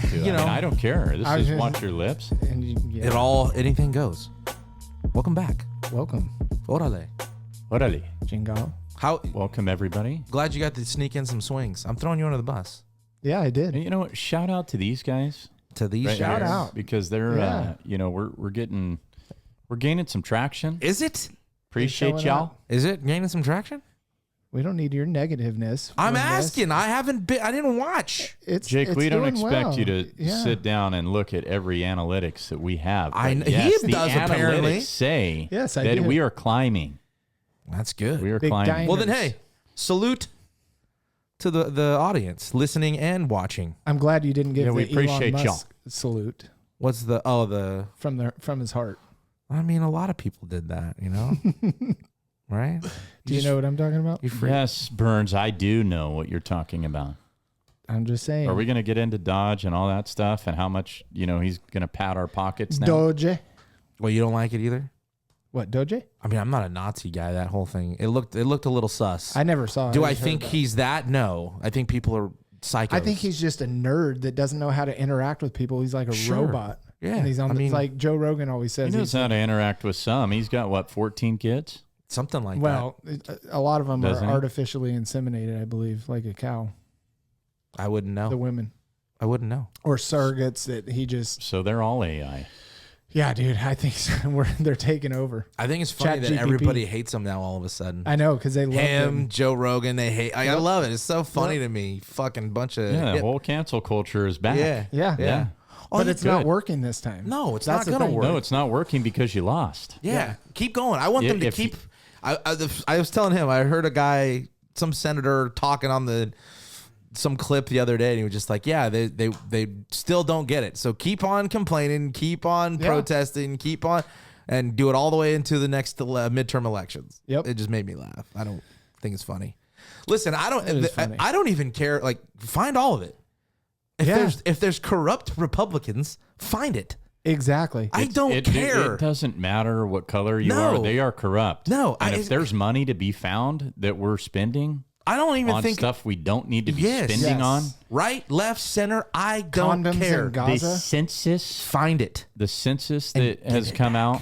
to. I mean, I don't care. This is watch your lips. And Anything goes. Welcome back. welcome. Orale. Orale. Jingle. How Welcome, everybody. glad you got to sneak in some swings. I'm throwing you under the bus. Yeah, I did. And you know what? Shout out to these guys. To these right Shout here, out. because they're Yeah. we're gaining some traction. Is it? Appreciate showing y'all. up. Is it gaining some traction? We don't need your negativeness. I'm on this. asking. I haven't been. I didn't watch. Jake, it's we don't doing expect well. you to Yeah. sit down and look at every analytics that we have. I but kn- he yes, the does, analytics apparently. say Yes, I that do. we are climbing. That's good. We are Big climbing. dime. Well, then, hey, salute to the audience listening and watching. I'm glad you didn't give Yeah, we the Elon appreciate y'all. Musk salute What's the from his heart. I mean, a lot of people did that, right? Do you know what I'm talking about? You free. Yes, Burns, I do know what you're talking about. I'm just saying. Are we going to get into Dodge and all that stuff and how much, he's going to pat our pockets now? Doge? Well, you don't like it either. What, Doge? I mean, I'm not a Nazi guy. That whole thing, it looked a little sus. I never saw it. Do I just heard think about he's that? No. I think people are psychos. it. I think he's just a nerd that doesn't know how to interact with people. He's like a Sure. robot. Yeah, And he's on I mean- like Joe Rogan always He says. knows how to interact with some. He's got, 14 kids? something like that. Well, a lot of them Doesn't are he? artificially inseminated, I believe, like a cow. I wouldn't know. The women. I wouldn't know. Or surrogates that he just. So they're all AI. Yeah, dude. I think they're taking over. I think it's funny that ChatGPT. everybody hates him now all of a sudden. I know because they love Him, him. Joe Rogan, they hate. I love it. It's so funny to me. Fucking bunch of Yeah, the whole cancel culture is back. yeah. Yeah. Yeah. Oh, But you- it's not good. working this time. No, it's That's not the gonna thing. work. No, it's not working because you lost. Yeah, keep going. I want Yeah, them to if keep. I was telling him. I heard a guy, some senator, talking on some clip the other day, and he was just like, "Yeah, they still don't get it. So keep on complaining, keep on protesting, keep on, and do it all the way into the next midterm elections." Yep. It just made me laugh. I don't think it's funny. Listen, I don't. It is funny. I don't even care. Like, find all of it. If there's corrupt Republicans, find it. Exactly. I don't care. It doesn't matter what color you No. are. They are corrupt. No, And if there's money to be found that we're spending I don't even on think stuff we don't need to be Yes. spending Yes. on, right, left, center. I don't Condoms care. in Gaza. the census, Find it. that has come out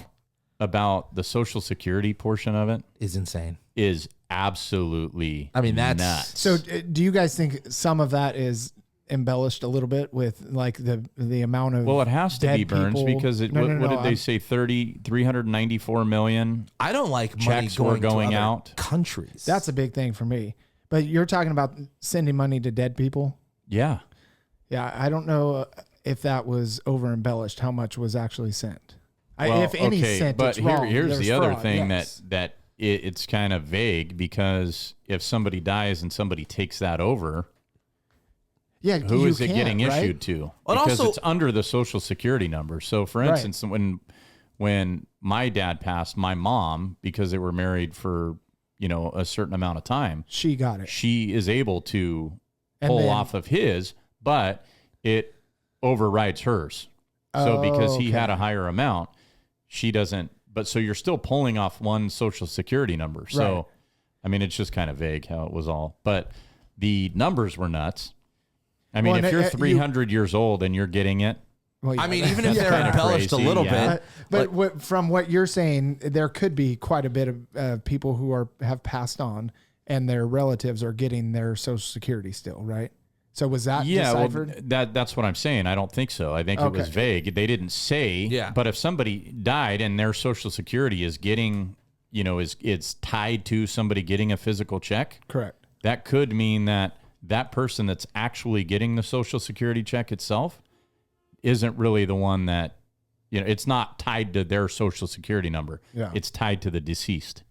about the Social Security portion of it Is insane. is absolutely I mean, that's- nuts. So, do you guys think some of that is embellished a little bit with like the amount of? well, it has to dead be Burns people? because No, what no, did they I'm- say? 394 million. I don't like money Checks were going, going to other out. countries. That's a big thing for me. But you're talking about sending money to dead people. Yeah. Yeah, I don't know if that was over embellished. How much was actually sent? Well, if any sent, but it's wrong. here's There's the other fraud, thing yes. that it's kind of vague because if somebody dies and somebody takes that over, Yeah, who you is it can't, getting right? issued to? And Because also- it's under the Social Security number. So, for Right. instance, when my dad passed, my mom, because they were married for a certain amount of time, She got it. she is able to And pull then- off of his, but it overrides hers. So because he okay. had a higher amount, she doesn't. But so you're still pulling off one Social Security number. So, Right. I mean, it's just kind of vague how it was all. But the numbers were nuts. I mean, Well, if you're you- 300 years old and you're getting it, Well, yeah, I mean, that- even if That's they're kinda embellished crazy, a little yeah. bit. But from what you're saying, there could be quite a bit of people who have passed on, and their relatives are getting their Social Security still, right? So was that yeah, well, deciphered? that's what I'm saying. I don't think so. I think it was Okay. vague. They didn't say. Yeah. But if somebody died and their Social Security is getting, it's tied to somebody getting a physical check, Correct. that could mean that person that's actually getting the Social Security check itself isn't really the one that, it's not tied to their Social Security number. Yeah. It's tied to the deceased.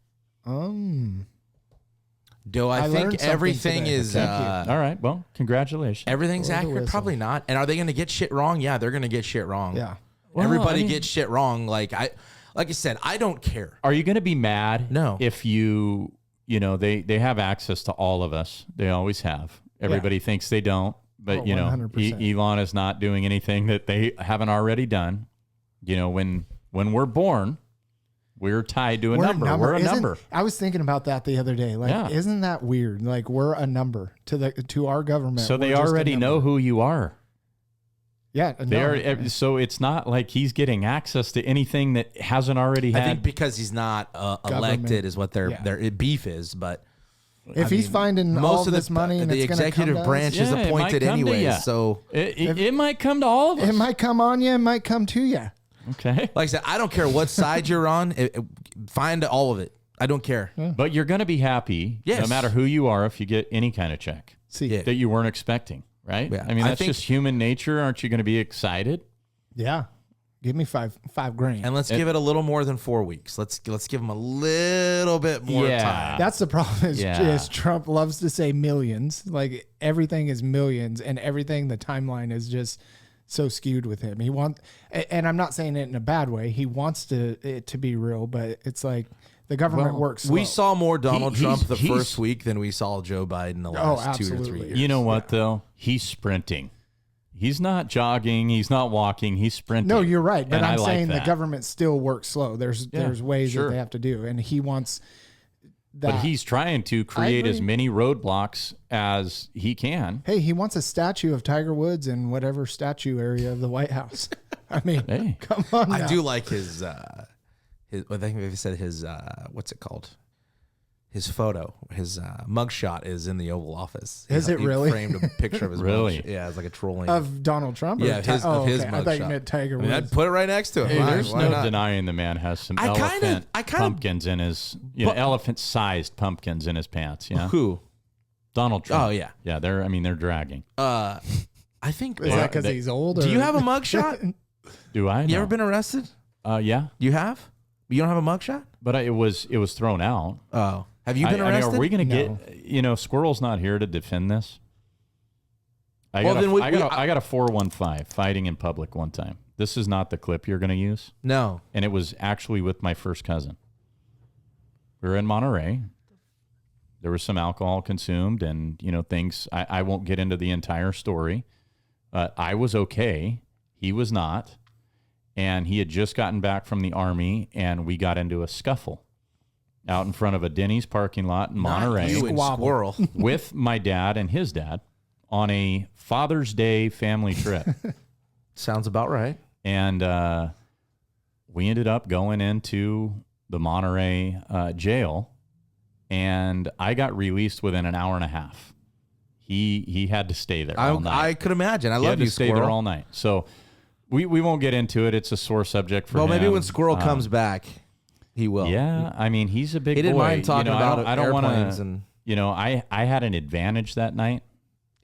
Do I I learned think something everything today. is Thank you. All right. Well, congratulations. everything's Blow the accurate? whistle. Probably not. And are they going to get shit wrong? Yeah, they're going to get shit wrong. Yeah. Well, Everybody I mean- gets shit wrong. Like I said, I don't care. Are you going to be mad? No. If they have access to all of us. They always have. Everybody thinks they don't, but Oh, 100%. Elon is not doing anything that they haven't already done. When we're born, we're tied to a number. We're a Isn't- number. I was thinking about that the other day. Like, Yeah. isn't that weird? Like, we're a number to our government. So We're they just a already know number. who you are. Yeah. So it's not like he's getting access to anything that hasn't already had. I think because he's not elected is what their beef is. But if he's finding most all of this money and the it's gonna executive come to branch us, is appointed it might come to anyway. ya. So it might come to all of us. it might come on you, it might come to you. Okay. like I said, I don't care what side you're on. Find all of it. I don't care. But you're going to be happy no Yes. matter who you are if you get any kind of check See, Yeah. that you weren't expecting, right? Yeah. I mean, I that's think- just human nature. Aren't you going to be excited? yeah. Give me five grand. And let's give it a little more than 4 weeks. Let's give him a little bit more Yeah. time. That's the problem Yeah. is Trump loves to say millions. Like everything is millions and everything, the timeline is just so skewed with him. And I'm not saying it in a bad way. He wants it to be real, but it's like the government works slow. We saw more Donald He's- Trump the he's- first week than we saw Joe Biden the last 2 or 3 absolutely. years. You know what, though? He's sprinting. He's not jogging. He's not walking. He's sprinting. No, you're right. But And I I'm like saying the that. government still works slow. There's ways sure. that they have to do. And he wants that. But he's trying to create as agree. many roadblocks as he can. Hey, he wants a statue of Tiger Woods in whatever statue area of the White House. I mean, Hey. come on now. I do like his I think they said his what's it called? His photo, his mugshot is in the Oval Office. Is it He really? framed a picture of his Really? mugshot. Yeah, it's like a trolling. Of Donald Trump? yeah, Or his okay. I thought you mugshot. meant Tiger I mean, Woods. I'd put it right next to him. Hey, Fine, there's why no not? denying the man has some I kinda- pumpkins in his, elephant-sized pumpkins in his pants. Yeah, Who? Donald Trump. Oh, yeah. yeah. They're dragging. I think. Is that because they- he's old? do or- you have a mugshot? Do I? You No. ever been arrested? Yeah, You have? You don't have a mugshot? but it was thrown out. Oh, have you been I mean, arrested? are we going to No. get? Squirrel's not here to defend this. I Well, got then I got a 415 fighting in public one time. This is not the clip you're going to use, No. and it was actually with my first cousin. We were in Monterey. There was some alcohol consumed, and things. I won't get into the entire story. I was okay. He was not, and he had just gotten back from the Army, and we got into a scuffle out in front of a Denny's parking lot in Monterey You and Squabble. Squirrel. with my dad and his dad on a Father's Day family trip. Sounds about right. And we ended up going into the Monterey jail, and I got released within an hour and a half. He had to stay there all night. I could imagine. I He love had you, to stay Squirrel. there all night. So we won't get into it. It's a sore subject for Well, him. maybe when Squirrel comes back, he will. Yeah, I mean, he's a big He didn't boy. mind talking about I don't want airplanes to. and I had an advantage that night.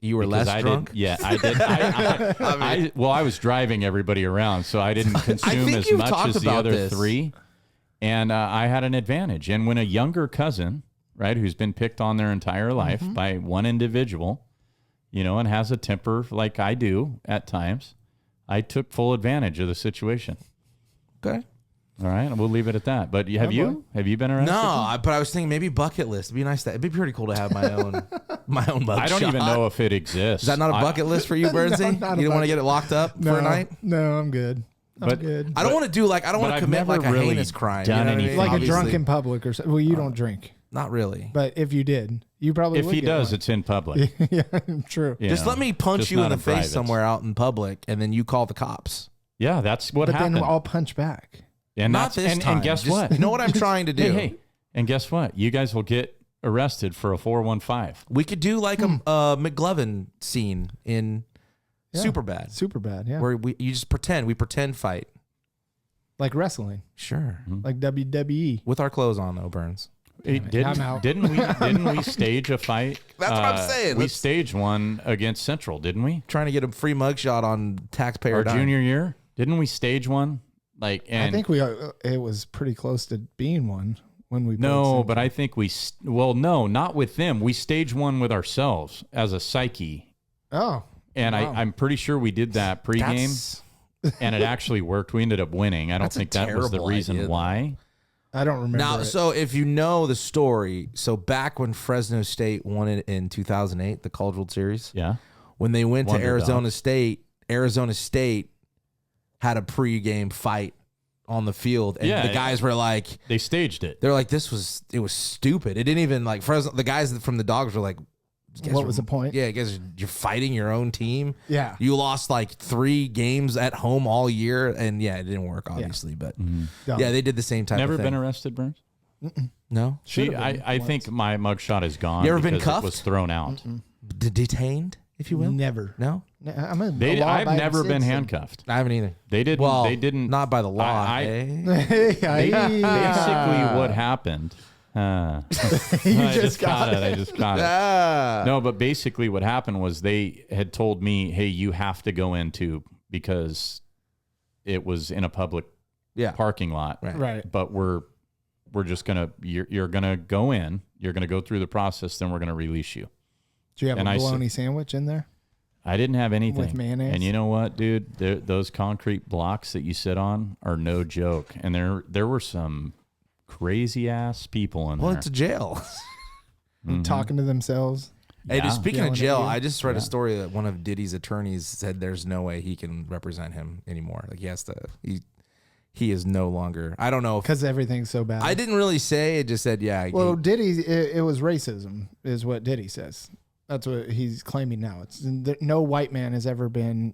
you were Because less I drunk. Did, yeah, I did. I was driving everybody around, so I didn't consume think as you've much talked as the about other this. three, and I had an advantage. And when a younger cousin, right, who's been picked on their entire life by one individual, and has a temper like I do at times, I took full advantage of the situation. Okay. All right, we'll leave it at that. But have you been arrested? No, but I was thinking maybe bucket list. It'd be nice. It'd be pretty cool to have my own mugshot. I don't even know if it exists. Is that not a bucket list for you, Birdsey? not a You don't want to bucket- get it locked up No, for a night? No, I'm good. I'm But- good. I don't want to do I don't but want to I've commit never like a really heinous crime. done you know what I mean? anything. Like a Obviously. drunk in public or something. Well, you don't drink. Not really. But if you did, you probably If would he get does, one. it's in public. Yeah, true. you Just know, let me punch just you in not the face privates. somewhere out in public, and then you call the cops. Yeah, that's what But happened. then I'll punch back. and Not that's, this time. and guess Just- what? You know what I'm trying to do? Hey, and guess what? You guys will get arrested for a 415. We could do like a McLovin scene in Superbad, Super bad. Yeah. where you just pretend. We pretend fight. Like wrestling. Sure. Like WWE. With our clothes on, though, Burns. Hey, I'm out. didn't we stage a fight? That's what I'm saying. We Let's- staged one against Central, didn't we? Trying to get a free mugshot on taxpayer Our dime. junior year, didn't we stage one? I think it was pretty close to being one when we played no, Central. but I think no, not with them. We staged one with ourselves as a psyche, Oh. and Wow. I'm pretty sure we did that pregame. That's- And it actually worked. We ended up winning. I don't That's a think that was the terrible reason idea, though. why. I don't remember. Now, it. so if you know the story, so back when Fresno State won it in 2008, the College World Series, Yeah. when they went to Wonder Arizona State had a pregame fight on the field, and Yeah, the guys were like, They staged it. they're like, it was stupid. It didn't even like Fresno. The guys from the Dogs were like, What was the point? Yeah, because you're fighting your own team. Yeah. You lost like 3 games at home all year, and yeah, it didn't work obviously, but Dumb. yeah, they did the same type Never of thing. been arrested, Burns? No, See, I think my mugshot is gone. You ever been because cuffed? It was thrown out. detained, if you will. Never. No, I'm a I've law-abiding never been citizen. handcuffed. I haven't either. They didn't. Well, they didn't. Not by the law. I- eh? Basically, what happened? I just caught it. I just caught it. Ah. No, but basically, what happened was they had told me, "Hey, you have to go into because it was in a public Yeah. parking lot." Right. Right. But we're just gonna you're gonna go in. You're gonna go through the process. Then we're gonna release you. Do you have And a I said- bologna sandwich in there? I didn't have anything. With mayonnaise? And you know what, dude? Those concrete blocks that you sit on are no joke. And there were some crazy ass people in Well, there. it's a jail. Talking to themselves. Hey, Yeah. speaking Yelling of at jail, you. I just read a story that one of Diddy's attorneys said there's no way he can represent him anymore. Like he has to. He is no longer. I don't know if Because everything's so bad. I didn't really say. It just said yeah. Well, Diddy, it was racism, is what Diddy says. That's what he's claiming now. It's no white man has ever been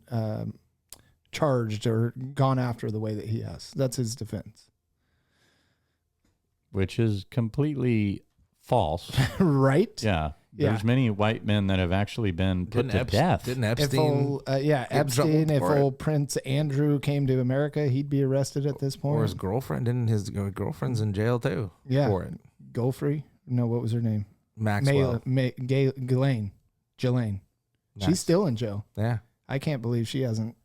charged or gone after the way that he has. That's his defense. Which is completely false. Right? Yeah. Yeah. There's many white men that have actually been put to death. Didn't If Epstein? old, Epstein, if for it? old Prince Andrew came to America, he'd be arrested at this point. Or his girlfriend? Didn't his girlfriend's in jail too? Yeah. For it. Golfrey? No, what was her name? Maxwell. Ghislaine. Ghislaine. Nice. She's still in jail. Yeah. I can't believe she hasn't.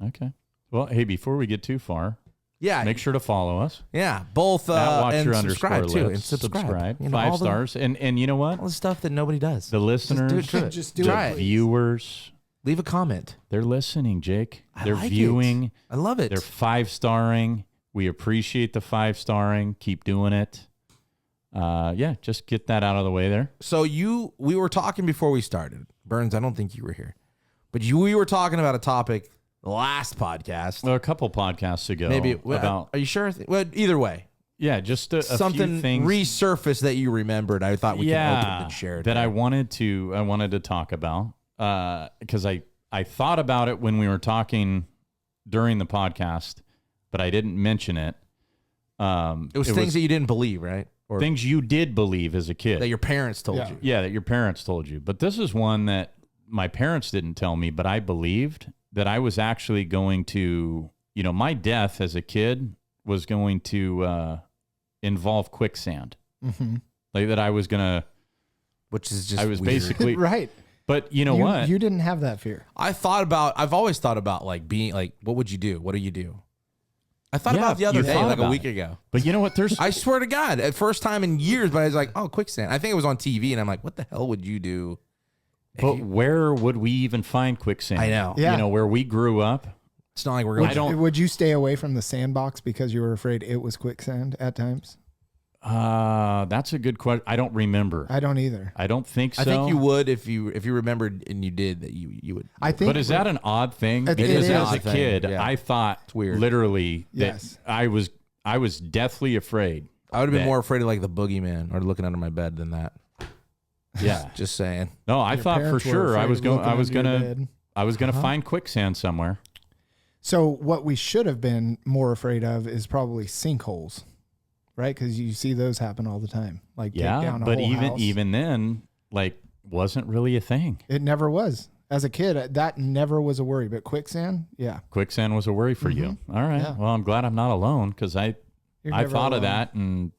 Okay. Well, hey, before we get too far, Yeah. make sure to follow us. Yeah. Both At and Watcher subscribe underscore too. lips. And subscribe. You know, 5 all the- stars. And you know what? All the stuff that nobody does. The listeners, Just do the it. viewers, Leave a comment. they're listening, Jake. I They're like viewing. it. I love it. They're 5-starring. We appreciate the 5-starring. Keep doing it. Yeah, just get that out of the way there. So we were talking before we started. Burns, I don't think you were here, but we were talking about a topic last podcast. Well, a couple podcasts ago, Maybe about Are you sure? Well, either way, yeah, just a something few things. resurfaced that you remembered. I thought we can open and share that I wanted to talk about because I thought about it when we were talking during the podcast, but I didn't mention it. It was things that you didn't believe, right? Or things you did believe as a kid. that your parents told Yeah. you. Yeah, that your parents told you. But this is one that my parents didn't tell me, but I believed that I was actually going to, my death as a kid was going to involve quicksand. Mm-hmm. Like that I was going to, Which is just I was weird. basically, Right. but you know what? You didn't have that fear. I've always thought about like being like, what would you do? What do you do? I thought Yeah, about it the other you day, thought like a about week it. ago. But you know what? There's, I swear to God, at first time in years, but I was like, oh, quicksand. I think it was on TV, and I'm like, what the hell would you do? but where would we even find quicksand? I know. Yeah. Where we grew up. It's not like we're going. I don't- Would you stay away from the sandbox because you were afraid it was quicksand at times? That's a good question. I don't remember. I don't either. I don't think so. I think you would if you remembered and you did that. You would. I think. But is that an odd thing? It Because is as an a odd thing, kid, yeah. I thought weird. literally Yes. that I was deathly afraid. I would have been that- more afraid of like the boogeyman or looking under my bed than that. Yeah. Just saying. No, I your thought for parents were sure I afraid was of going. looking I was under your gonna. bed. I was gonna find quicksand somewhere. So what we should have been more afraid of is probably sinkholes, right? Because you see those happen all the time. Like take Yeah, down a but whole even house. even then, like, wasn't really a thing. It never was. As a kid, that never was a worry. But quicksand, yeah. Quicksand was a worry for you. All right. Yeah. Well, I'm glad I'm not alone because I You're I never thought of alone. that and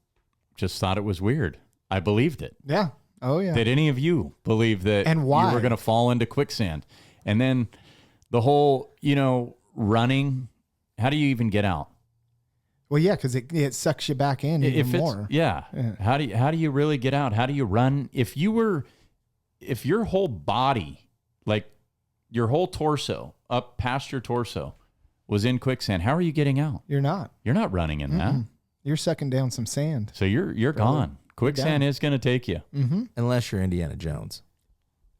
just thought it was weird. I believed it. Yeah. Oh yeah. Did any of you believe that And why? you were going to fall into quicksand? And then the whole, running, how do you even get out? Well, yeah, because it sucks you back in even more. Yeah. How do you really get out? How do you run? If your whole body, like your whole torso, up past your torso was in quicksand, how are you getting out? You're not. You're not running in that. You're sucking down some sand. So you're gone. Quicksand is going to take you. Unless you're Indiana Jones.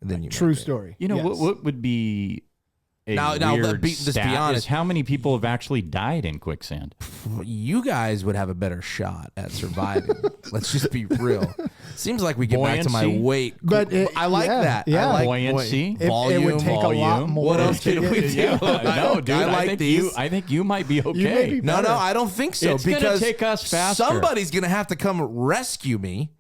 And then you True make it. story. You know Yes. what would be a Now, weird let's be stat honest. is how many people have actually died in quicksand. You guys would have a better shot at surviving. Let's just be real. Seems like we get back to my Buoyancy. weight. But I like that. yeah. I like Buoyancy. It would take a lot volume. more. What else to can we get- do? Yeah, no, dude. I I, like think these. I think you might be okay. may be No, better. I don't think so. It's gonna because take us faster. somebody's gonna have to come rescue me,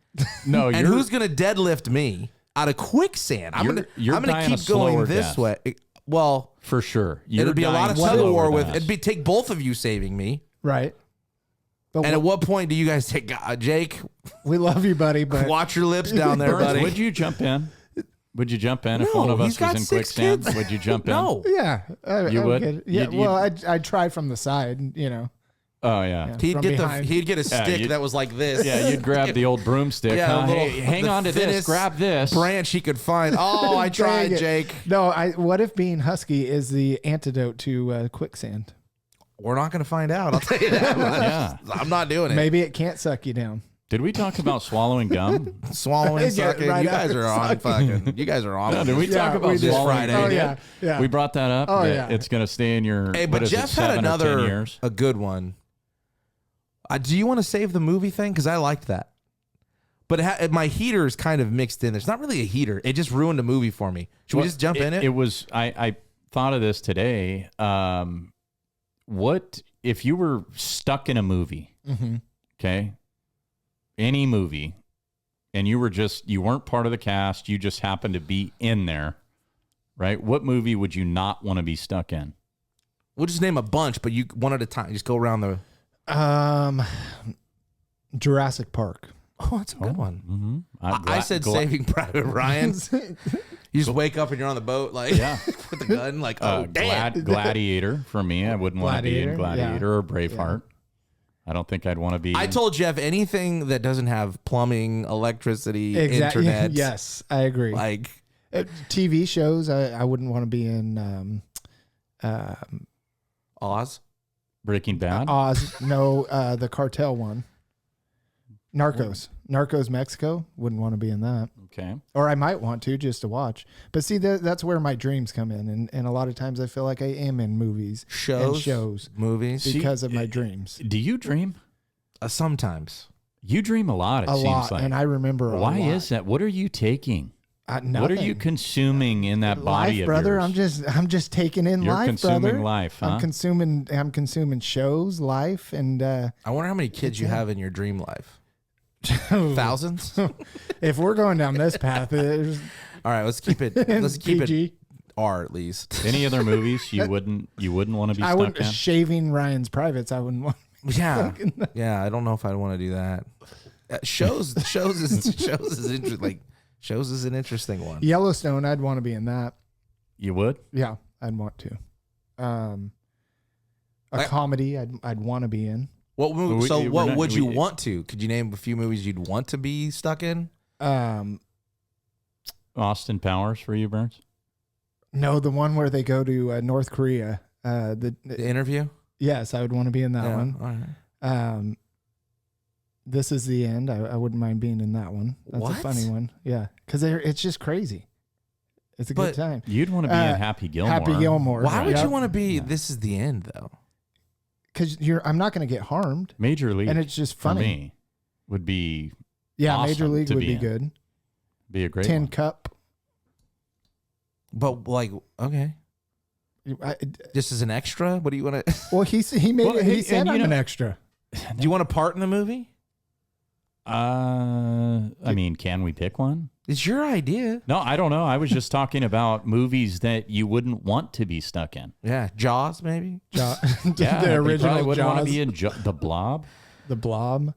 No, and who's gonna deadlift me out of quicksand? I'm You're gonna dying a keep going slower this death. way. Well, for sure? it'll be a lot of tug of war with. It'd it. be take both of you saving me. Right. But And at what point do you guys take Jake? we love you, buddy, but Watch your lips down there, buddy. Would you jump in? Would you jump in if No, one of he's us got was in 6 quicksand? kids. Would you jump in? No. yeah, You I would? get it. Yeah, You'd- well, I'd try from the side, you know. Oh yeah. He'd From get behind. he'd get a stick you'd- that was like this. Yeah, you'd grab the old broomstick. Yeah, huh? a little- Hey, hang the on to this. thinnest Grab this. branch he could find. Oh, I tried, Dang it. Jake. No, what if being husky is the antidote to quicksand? We're not going to find out. I'll tell you that. Yeah. I'm not doing it. Maybe it can't suck you down. Did we talk about swallowing gum? Swallowing, Yeah, sucking. right you guys after are on fucking. You guys are on. No, did we Yeah, talk about we did. swallowing Friday. gum? Oh We yeah, yeah. We brought that up. Oh, that yeah. It's going to stay in your. Hey, what but is it, Jeff had 7 or 10 another years? a good one. Do you want to save the movie thing? Because I liked that. But my heater is kind of mixed in. It's not really a heater. It just ruined the movie for me. Should we just jump in it? It was. I thought of this today. What if you were stuck in a movie? Mm-hmm. Okay, any movie, and you weren't part of the cast. You just happened to be in there, right? What movie would you not want to be stuck in? We'll just name a bunch, but you one at a time. Just go around the. Jurassic Park. Oh, that's a good one. Mm-hmm. I said Saving Private Ryan. You just wake up and you're on the boat, like with the gun, like damn. Gladiator for me. I wouldn't want to be in Gladiator, Gladiator or Braveheart. I don't think I'd want to be. I told Jeff anything that doesn't have plumbing, electricity, Exactly. internet. Yes, I agree. Like TV shows, I wouldn't want to be in Oz. Breaking Bad. Oz. No, the cartel one. Narcos Mexico. Wouldn't want to be in that. Okay. Or I might want to just to watch. But see, that's where my dreams come in. And a lot of times I feel like I am in movies and shows Movies. because of my dreams. Do you dream? Sometimes. You dream a lot. It A seems lot. like. And I remember a Why lot. is that? What are you taking? Nothing. What are you consuming in that body life, of brother? yours? I'm just taking in You're life, consuming brother. life, huh? I'm consuming shows, life, and I wonder how many kids you have in your dream life. Thousands. if we're going down this path, there's All right, let's keep it. Let's keep it PG. R at least. Any other movies you wouldn't want to be I stuck wouldn't in? shaving Ryan's privates. I wouldn't want. Yeah, yeah. I don't know if I'd want to do that. Shows is interesting. Shows is an interesting one. Yellowstone. I'd want to be in that. You would? Yeah, I'd want to. A comedy. I'd want to be in. What movie? We- So we're what not- would you we- want to? Could you name a few movies you'd want to be stuck in? Austin Powers for you, Burns? No, the one where they go to North Korea. The Interview. Yes, I would want to be in that Yeah, one. all right. This is the end. I wouldn't mind being in that one. That's What? a funny one. Yeah, because it's just crazy. It's a But good time. You'd want to be in Happy Gilmore. Happy Gilmore. Why would Yep. you want to be? This is the end, though. Because I'm not going to get harmed, Major League. and it's just for funny. me would be Yeah, awesome Major League to would be be in. good. be a great Tin one. Cup. But like, okay, just as an extra. What do you want to? Well, he made Well, it. hey, He said and you I'm an know- extra. Do you want a part in the movie? I mean, can we pick one? It's your idea. No, I don't know. I was just talking about movies that you wouldn't want to be stuck in. Yeah, Jaws maybe. Yeah, the you probably original wouldn't want to Jaws, be in The Blob. the Blob.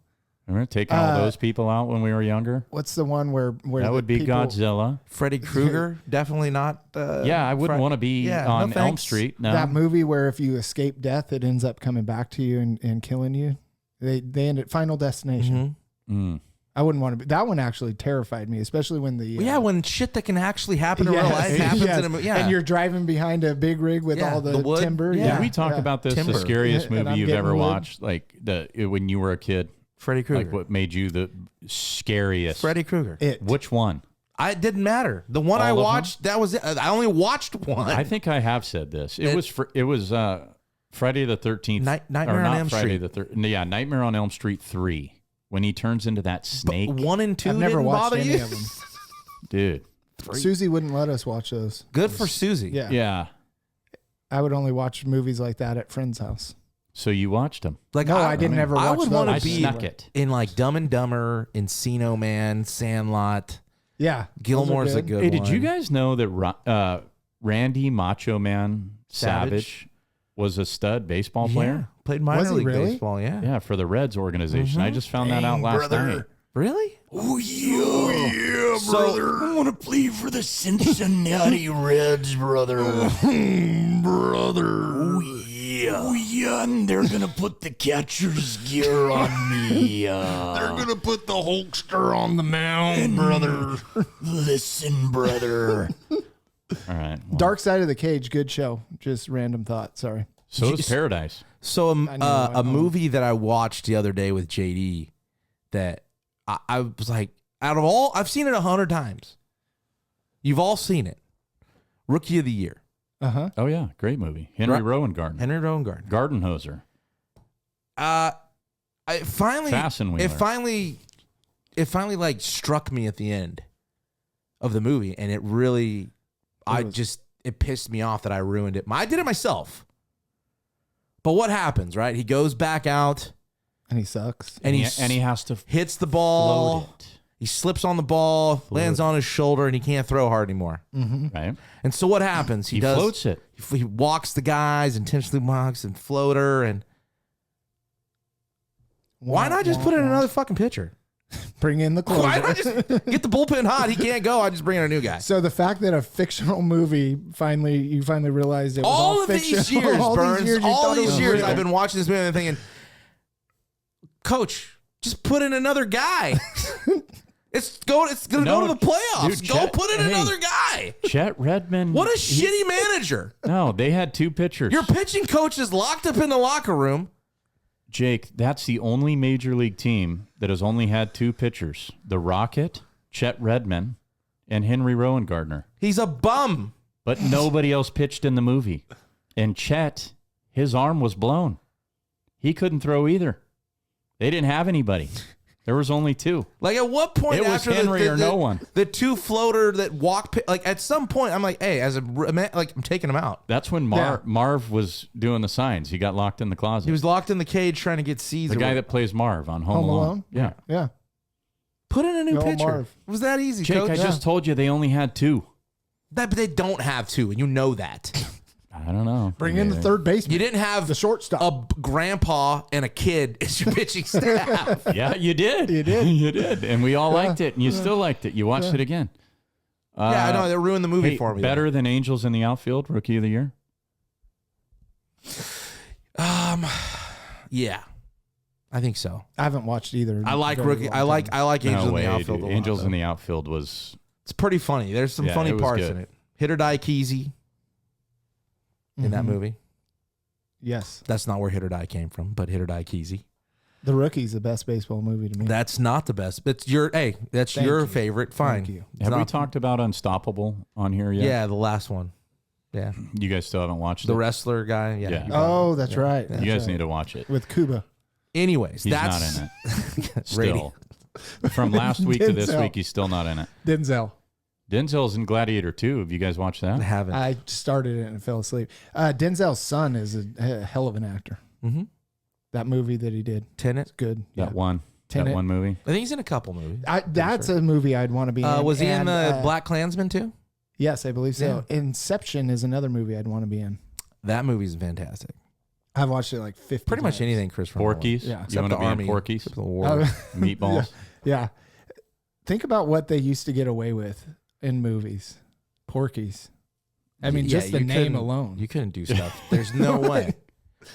Remember taking all those people out when we were younger? What's the one where That the would be people- Godzilla. Freddy Krueger, definitely not. Yeah, I wouldn't want to be yeah, no on Elm thanks. Street. No. That movie where if you escape death, it ends up coming back to you and killing you. They end at Final Destination. Mm. I wouldn't want to be. That one actually terrified me, especially when the Well, yeah, when shit that can actually happen in real life happens yes. in a movie. Yeah, and you're driving behind a big rig with Yeah, all the the wood. timber. Yeah. Did we talk about this? Timber. The scariest And movie I'm you've getting ever wood. watched, like when you were a kid. Freddy Krueger. Like what made you the scariest? Freddy Krueger. It. Which one? It didn't matter. The one All I of them? watched, that was it. I only watched one. I think I have said this. It was Friday the 13th. Nightmare or on not Elm Friday Street. the Yeah, Nightmare on Elm Street 3. when he turns into that snake, But 1 and 2 I've never didn't watched bother any you? of them. dude. Susie wouldn't let us watch those. Good for Susie. Yeah. Yeah. I would only watch movies like that at friends' house. So you watched him. Like No, I didn't ever I watch would those. want I to be snuck it. in like Dumb and Dumber, Encino Man, Sandlot. Yeah. Gilmore's a good Hey, one. did you guys know that Randy Macho Man Savage was a stud baseball player? Played minor Was he league really? baseball, yeah. Yeah, for the Reds organization. I just found that out last night. Really? Oh yeah, So- brother. I want to play for the Cincinnati Reds, brother. Brother. Oh yeah, and they're gonna put the catcher's gear on me. They're gonna put the Hulkster on the mound, brother. Listen, brother. All right. Well, Dark Side of the Cage, good show. Just random thought. Sorry. so is Paradise. So I know. a movie that I watched the other day with JD that I was like, out of all, I've seen it 100 times. You've all seen it. Rookie of the Year. Uh-huh. Oh yeah, great movie. Henry Right. Rowan Henry Rowan Garden Hoser. I finally Fastenwheeler. it finally like struck me at the end of the movie, and it really it pissed me off that I ruined it. I did it myself. But what happens, right? He goes back out And he sucks. and he and he has to hits the ball. float He slips on the ball, lands on his shoulder, and he can't throw hard anymore. it. Right? And so what happens? He floats it. He walks the guys, intentionally walks and floater, and why not just put in another fucking pitcher? Bring in the closer. Why not just get the bullpen hot? He can't go. I just bring in a new guy. So the fact that a fictional movie you finally realized it was All of fictional. these years, Burns, you all thought it these was years, real. I've been watching this movie and thinking, Coach, just put in another guy. It's going to No, go to the playoffs. dude, Go Chet- put in hey. another guy. Chet Redman. What a shitty manager. No, they had two pitchers. Your pitching coach is locked up in the locker room. Jake, that's the only major league team that has only had two pitchers. The Rocket, Chet Redman, and Henry Rowan Gardner. He's a bum. But nobody else pitched in the movie. And Chet, his arm was blown. He couldn't throw either. They didn't have anybody. There was only two. Like at what point It was after Henry or no one. the two floater that walk, like at some point, I'm like, hey, I'm taking him out. That's when Marv was doing the signs. He got locked in the closet. He was locked in the cage trying to get seized. the guy that plays Marv on Home, Home Alone. Alone? Yeah. Yeah. put in a new No, pitcher. Marv. It was that easy, Jake, Coach. I just told you they only had two. But they don't have two, and you know that. I don't know. Bring in the third baseman. You didn't have the shortstop. a grandpa and a kid as your pitching staff. Yeah, you did. You did. You did. And we all liked it, and you still liked it. You watched it again. Yeah, I know. They ruined the movie Hey, for me. better than Angels in the Outfield, Rookie of the Year? Yeah, I think so. I haven't watched either. I like Very rookie. long I like time. Angels No in way, the Outfield. dude. a lot, Angels though. in the Outfield was... It's pretty funny. There's some Yeah, funny it was parts good. in it. Hitter Die Kesey in that Mhm. movie. Yes. That's not where Hitter Die came from, but Hitter Die Kesey. The Rookie's the best baseball movie to me. That's not the best. That's Thank your you. favorite. Fine. Thank you. It's Have we not- talked about Unstoppable on here yet? Yeah, the last one. Yeah, You guys still haven't watched the it? wrestler guy. Yeah. Yeah. you got Oh, it. that's Yeah. right. You guys need to watch it. With Cuba. Anyways, He's that's not in it. Rating. Still. From last week to this Denzel. week, he's still not in it. Denzel. Denzel's in Gladiator 2. Have you guys watched I that? haven't. I started it and fell asleep. Denzel's son is a hell of an actor. Mm-hmm. That movie that he did, Tenet. it's good. That Yeah. one. Tenet. That one movie. I think he's in a couple movies. That's a movie I'd want to be in. Was he in And, the Black Klansman too? Yes, I believe so. Inception is another movie I'd want to be in. That movie's fantastic. I've watched it like 50 Pretty much times. anything Chris Nolan. Porky's. Yeah. You Except want to the be Army. in Porky's? Except the war. Meatballs. Yeah. Think about what they used to get away with in movies. Porky's. I mean, Yeah, just the you name couldn't- alone. You couldn't do stuff. There's no way.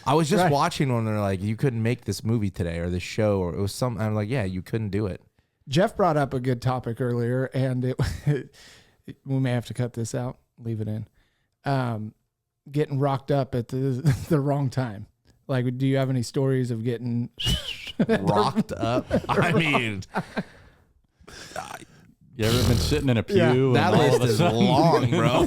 I was just Right. watching when they're like, you couldn't make this movie today or this show or it was some. I'm like, yeah, you couldn't do it. Jeff brought up a good topic earlier, and we may have to cut this out, leave it in. Getting rocked up at the wrong time. Like, do you have any stories of getting Rocked up. I mean, You ever been sitting in a pew? Yeah. and That all list of a is sudden- long, bro.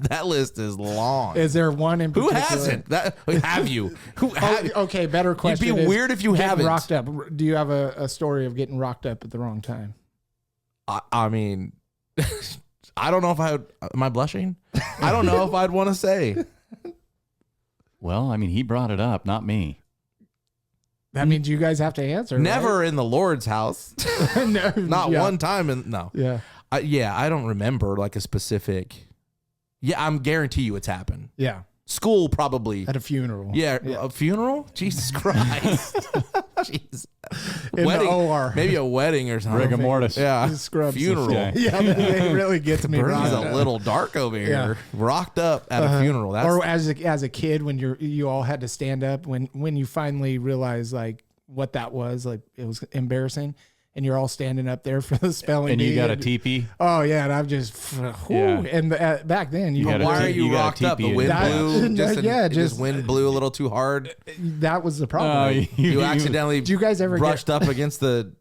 That list is long. Is there one in Who particular? hasn't? Have you? Who have, Okay, better question. It'd be is weird if you getting haven't. rocked up. Do you have a story of getting rocked up at the wrong time? I mean, I don't know if am I blushing? I don't know if I'd want to say. Well, I mean, he brought it up, not me. That means you guys have to answer. Never in the Lord's house. right? No, Not yeah. one time. No. Yeah. I don't remember like a specific. Yeah, I'm guarantee you it's happened. Yeah. School probably. At a funeral. Yeah, a funeral? Jesus Christ. Jeez. In Wedding. the OR. Maybe a wedding or something. Rigor mortis. Yeah. Scrubs. Funeral. Okay. Yeah, they really get to me. Bernie's rocked a up. little dark over here. Yeah. Rocked up at a funeral. That's Or as a kid when you all had to stand up when you finally realized like what that was, like it was embarrassing, and you're all standing up there for the spelling And you bee got a teepee. Oh yeah, and I'm just Yeah. and back then you, You gotta why are take- you you gotta rocked up? The TP wind That- blew. Just, yeah, it just just- wind blew a little too hard. that was the problem. You accidentally Do you guys ever brushed up against the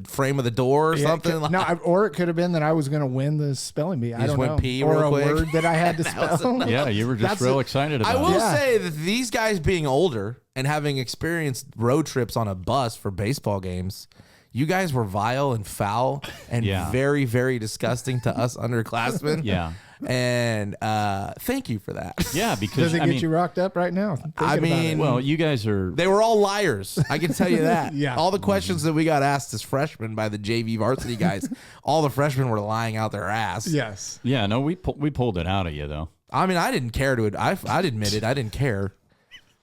frame of the door or Yeah, something. no, or it could have been that I was going to win the spelling bee. I just don't went know. pee or real a quick. word that I had to spell. Yeah, you were just That's real it. excited about I will it. Yeah. say that these guys being older and having experienced road trips on a bus for baseball games, you guys were vile and foul and Yeah. very, very disgusting to us underclassmen. Yeah. And thank you for that. Yeah, because Does it I get mean, you rocked up right now? Thinking I about it. mean, well, you guys are. They were all liars. I can tell you that. Yeah. All the questions that we got asked as freshmen by the JV varsity guys, all the freshmen were lying out their ass. yes. Yeah, no, we pulled it out of you though. I mean, I didn't care to. I'd admit it. I didn't care.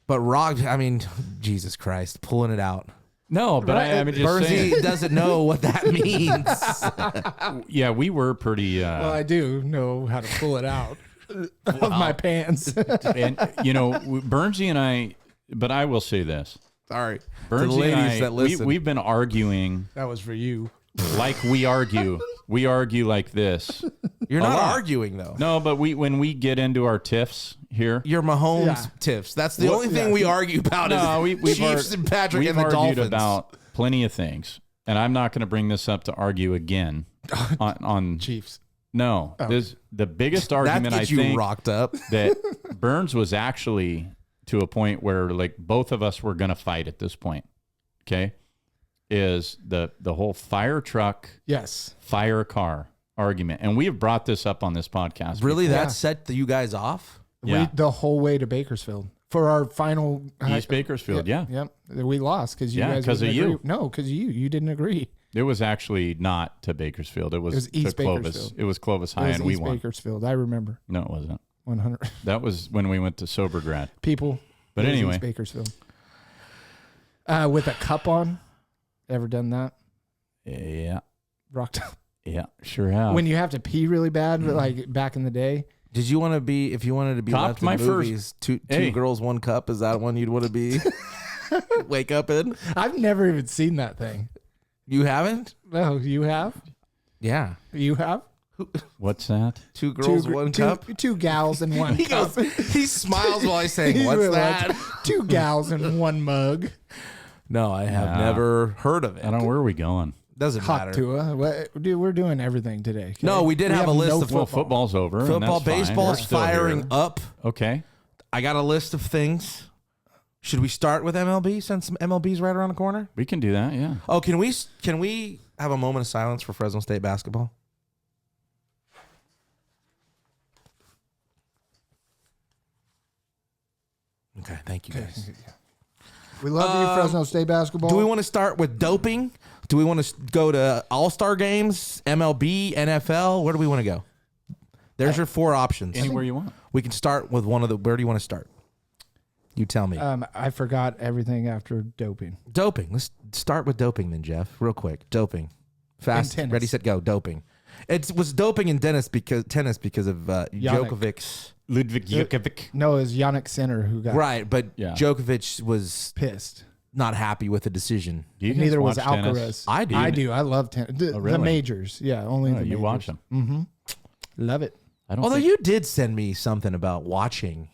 But Rock, I mean, Jesus Christ, pulling it out. No, but I mean, just saying. Bernsey doesn't know what that means. Yeah, we were pretty. Well, I do know how to pull it out of my pants. And you know, Bernsey and I. But I will say this: Sorry. To the Bernsey and ladies I, that listen. we've been arguing That was for you. like we argue. We argue like this. You're a not lot. arguing, though. No, but when we get into our tiffs here, You're Mahomes Yeah. tiffs. That's the What- only thing we argue about no, is we've Chiefs and Patrick we've and the argued Dolphins. about plenty of things, and I'm not going to bring this up to argue again. on Chiefs. no, this the biggest that argument I gets you think rocked up. that Burns was actually to a point where like both of us were going to fight at this point. Okay, is the whole fire truck, Yes. fire car argument, and we have brought this up on this podcast. Really, before. that set you guys off? Yeah. The whole way to Bakersfield for our final East Bakersfield, yeah. Yep. We lost because you Yeah, guys 'cause of wouldn't you. agree. No, because you didn't agree. It was actually not to Bakersfield. It was East to Clovis. Bakersfield. It was Clovis It High, was and we East won. Bakersfield. I remember. No, it wasn't. 100 That was when we went to Sobergrad. people. But It was anyway. East Bakersfield. With a cup on. Ever done that? Yeah, Rocked up. yeah, sure have. When you have to pee really bad, like back in the day. Did you want to be, if you wanted to be Copped left in my first- movies, two Hey. girls, one cup, is that one you'd want to be? Wake up in? I've never even seen that thing. You haven't? No, you have? Yeah. You have? What's that? Two girls, one cup? Two gals and one He cup. goes, he smiles while he's saying, He's what's really that? like, two gals and one mug. No, I have Nah. never heard of it. I don't know where are we going. Doesn't Hot matter. Tua. Dude, we're doing everything today. okay? No, we did have a list of Well, football's over. and football, that's fine. baseball's We're still firing here. up. Okay. I got a list of things. Should we start with MLB since MLB's right around the corner? We can do that, yeah. Oh, can we have a moment of silence for Fresno State basketball? Okay, thank you guys. We love you, Fresno State basketball. Do we want to start with doping? Do we want to go to All-Star games, MLB, NFL? Where do we want to go? There's your four options. Anywhere you want. We can start with one of the. Where do you want to start? You tell me. I forgot everything after doping. Doping. Let's start with doping then, Jeff. Real quick. Doping. Fast. tennis. Ready, set, go. Doping. It was doping in tennis because of Djokovic's. Ludwig Jukovic. No, it was Yannick Sinner who got Right, but Yeah. Djokovic was pissed. not happy with the decision. Do you guys Neither was watch tennis? Alcaraz. I do. I do. I love tennis. The really? majors. Yeah, only Oh, the majors. you watch them. Mm-hmm. Love it. I don't Although think- you did send me something about watching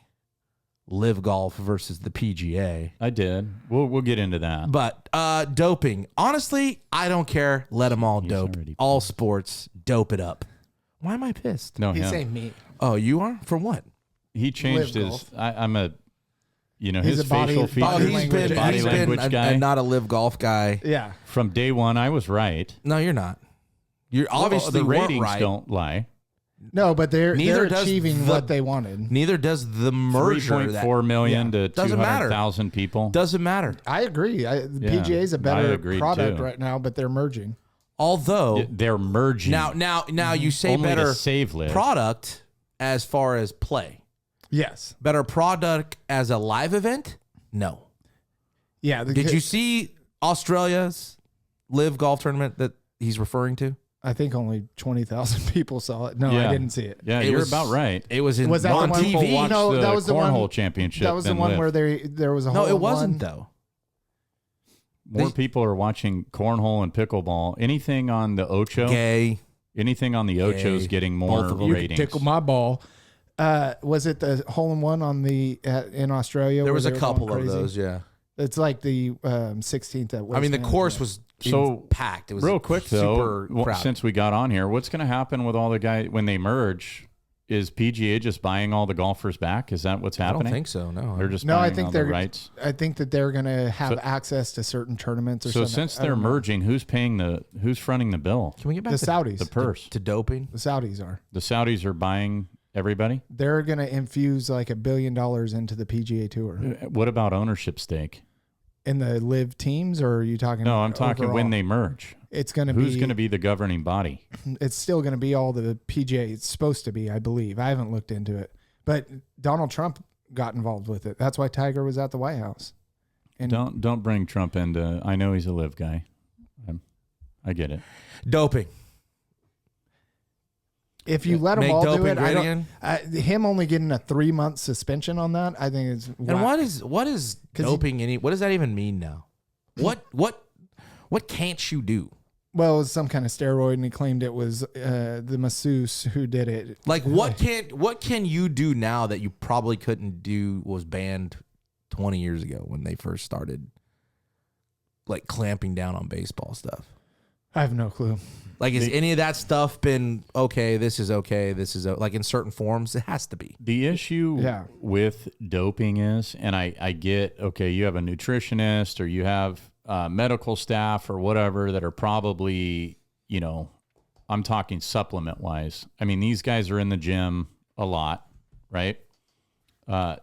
Live Golf versus the PGA. I did. We'll get into that. But doping. Honestly, I don't care. Let them all dope. already All sports, dope it up. Why am I pissed? No, He's him. saying me. Oh, you are? For what? He changed Live his. golf. I'm a, He's his a body- facial body features, Oh, he's language. been, body he's language been guy. and not a Live Golf guy. Yeah. From day one, I was right. No, you're not. You're obviously the weren't ratings right. don't lie. No, but they're Neither does achieving the- what they wanted. Neither does the merger. 3.4 million to Doesn't matter. 200,000 people. Doesn't matter. I agree. The Yeah, PGA is a I better agreed product too. right now, but they're merging. Although They're merging. now you say only better to save Live. product as far as play. Yes. Better product as a live event? No. Yeah. Did you see Australia's Live Golf tournament that he's referring to? I think only 20,000 people saw it. No, Yeah. I didn't see it. Yeah, It you're was- about right. It was in Was that the on one- People TV. watch No, the that was the cornhole one- championship. That was the than one Live. where there was a No, hole it in wasn't one. though. More they- people are watching cornhole and pickleball. Anything on the Ocho, Gay. anything on the Ocho is Gay. getting more Both of them. You ratings. could tickle my ball. Was it the hole in one on the in Australia? There where was they a were couple going of crazy? those, yeah. It's like the 16th at Waste I mean, the Management. course was So, packed. It was Real quick though, super crowded. since we got on here, what's going to happen with all the guys when they merge? Is PGA just buying all the golfers back? Is that what's I happening? don't think so. No. They're just No, I buying think all the they're rights. I think that they're going to have So- access to certain tournaments or So something. since I they're don't know. merging, who's fronting the bill? Can we get back the to, Saudis, The purse. to doping? the Saudis are. The Saudis are buying everybody. They're going to infuse like $1 billion into the PGA Tour What about ownership stake? in the live teams, or are you talking? No, I'm talking overall? when they merge. It's going to Who's be. going to be the governing body? It's still going to be all the PGA. It's supposed to be, I believe. I haven't looked into it, but Donald Trump got involved with it. That's why Tiger was at the White House. And Don't bring Trump into. I know he's a live guy. I get it. Doping. if you let them Make all do doping it, I great don't. Him only getting a 3-month suspension on that, I think is. And what is 'Cause doping? What does that even mean now? What can't you do? Well, it was some kind of steroid, and he claimed it was the masseuse who did it. Like what can you do now that you probably couldn't do was banned 20 years ago when they first started like clamping down on baseball stuff? I have no clue. Like has any of that stuff been okay, this is okay, this is like in certain forms? It has to be. The issue Yeah. with doping is, and I get, okay, you have a nutritionist or you have medical staff or whatever that are probably, I'm talking supplement wise. I mean, these guys are in the gym a lot, right?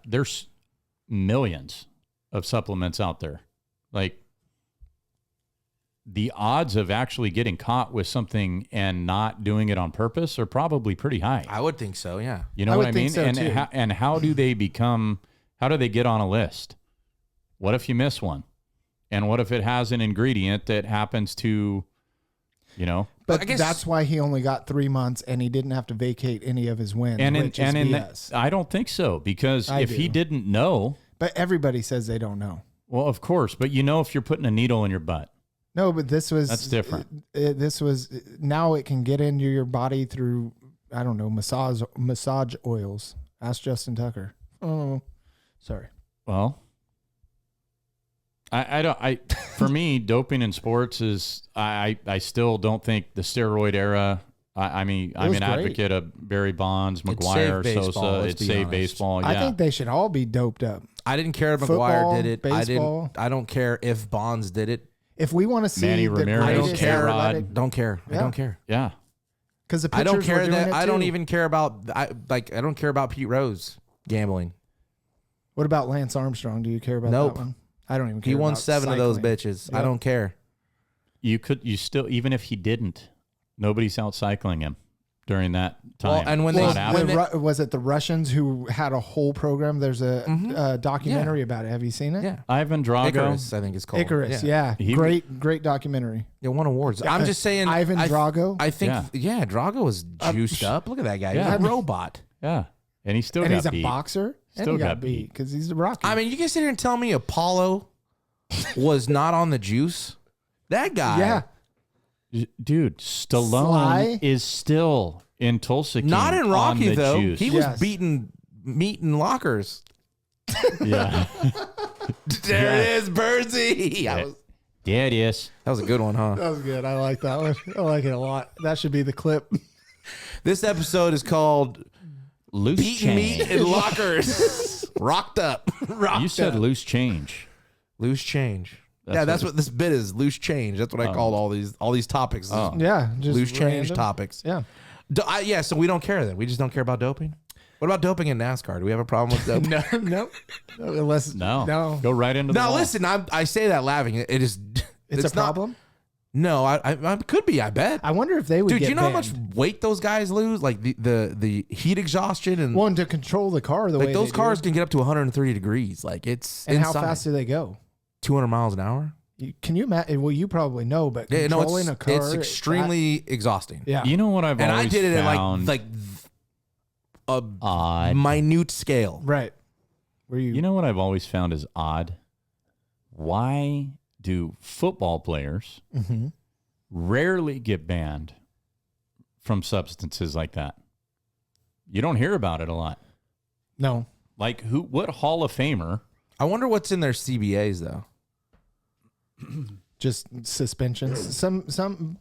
There's millions of supplements out there. Like, the odds of actually getting caught with something and not doing it on purpose are probably pretty high. I would think so, yeah. You know I what would I think mean? so, And too. and how do they get on a list? What if you miss one? And what if it has an ingredient that happens to, But I guess- that's why he only got 3 months, and he didn't have to vacate any of his wins. Which is BS. I don't think so, because I if he do. didn't know, But everybody says they don't know. well, of course, but if you're putting a needle in your butt. No, but this was That's different. This was now it can get into your body through I don't know massage oils. Ask Justin Tucker. Oh, sorry. Well, for me, doping in sports is, I still don't think the steroid era. I'm was an great. advocate of Barry Bonds, McGuire, saved baseball, Sosa. let's It be saved honest. baseball. I Yeah. think they should all be doped up. I didn't care if Football, McGuire did it. baseball. I don't care if Bonds did it. If we want to see Manny the Ramirez, I don't greatest care. K-Rod. Don't care. I Yeah. don't care. yeah. because the I don't pitchers were care doing that. it I don't too. even care about. I don't care about Pete Rose gambling. What about Lance Armstrong? Do you care about Nope. that one? I don't even care. He won about 7 of those cycling. bitches. I Yep. don't care. You still, even if he didn't, nobody's out cycling him during that time. Well, and when Not they- after. when they- Was it the Russians who had a whole program? There's a documentary about it. Have you seen it? Yeah. Ivan Drago. Icarus, I think it's called. Icarus, yeah. He- great documentary. It won awards. I'm just saying. Ivan Drago. I think, yeah, Drago was juiced up. Look at that guy. Yeah. He's a robot. Yeah, and he still and got he's a beat. boxer. And Still he got got beat beat. because he's a Rocky. I mean, you can sit here and tell me Apollo was not on the juice. That guy. yeah. Dude, Stallone Sly? is still in Tulsa King Not in on Rocky, the though. juice. He was Yes. beating meat in lockers. Yeah. There it is, Birdsey. Yeah, it is. That was a good one, huh? That was good. I like that one. I like it a lot. That should be the clip. This episode is called Loose Beat Meat change. in Lockers. Rocked up. You said loose change. Loose change. That's Yeah, that's what- what this bit is. Loose change. That's what I called all these topics. Oh. Yeah, just Loose change random. topics. Yeah. Yeah, so we don't care then. We just don't care about doping. What about doping in NASCAR? Do we have a problem with doping? No. Unless No. Go right into the Now wall. listen, I say that laughing. It is. it's a not- problem. No, I could be. I bet. I wonder if they would Dude, get you know how banned. much weight those guys lose? Like the heat exhaustion and One to control the car the like way those they cars do. can get up to 130 degrees. Like it's And inside. how fast do they go? 200 miles an hour. Can you imagine? Well, you probably know, but Yeah, no, controlling a car, it's extremely exhausting. yeah. You know what I've And I always did it found at like a odd. minute scale. Right. Where You know what I've always found is odd? Why do football players Mm-hmm. rarely get banned from substances like that? You don't hear about it a lot. No. Like what Hall of Famer? I wonder what's in their CBAs though. Just suspensions. Some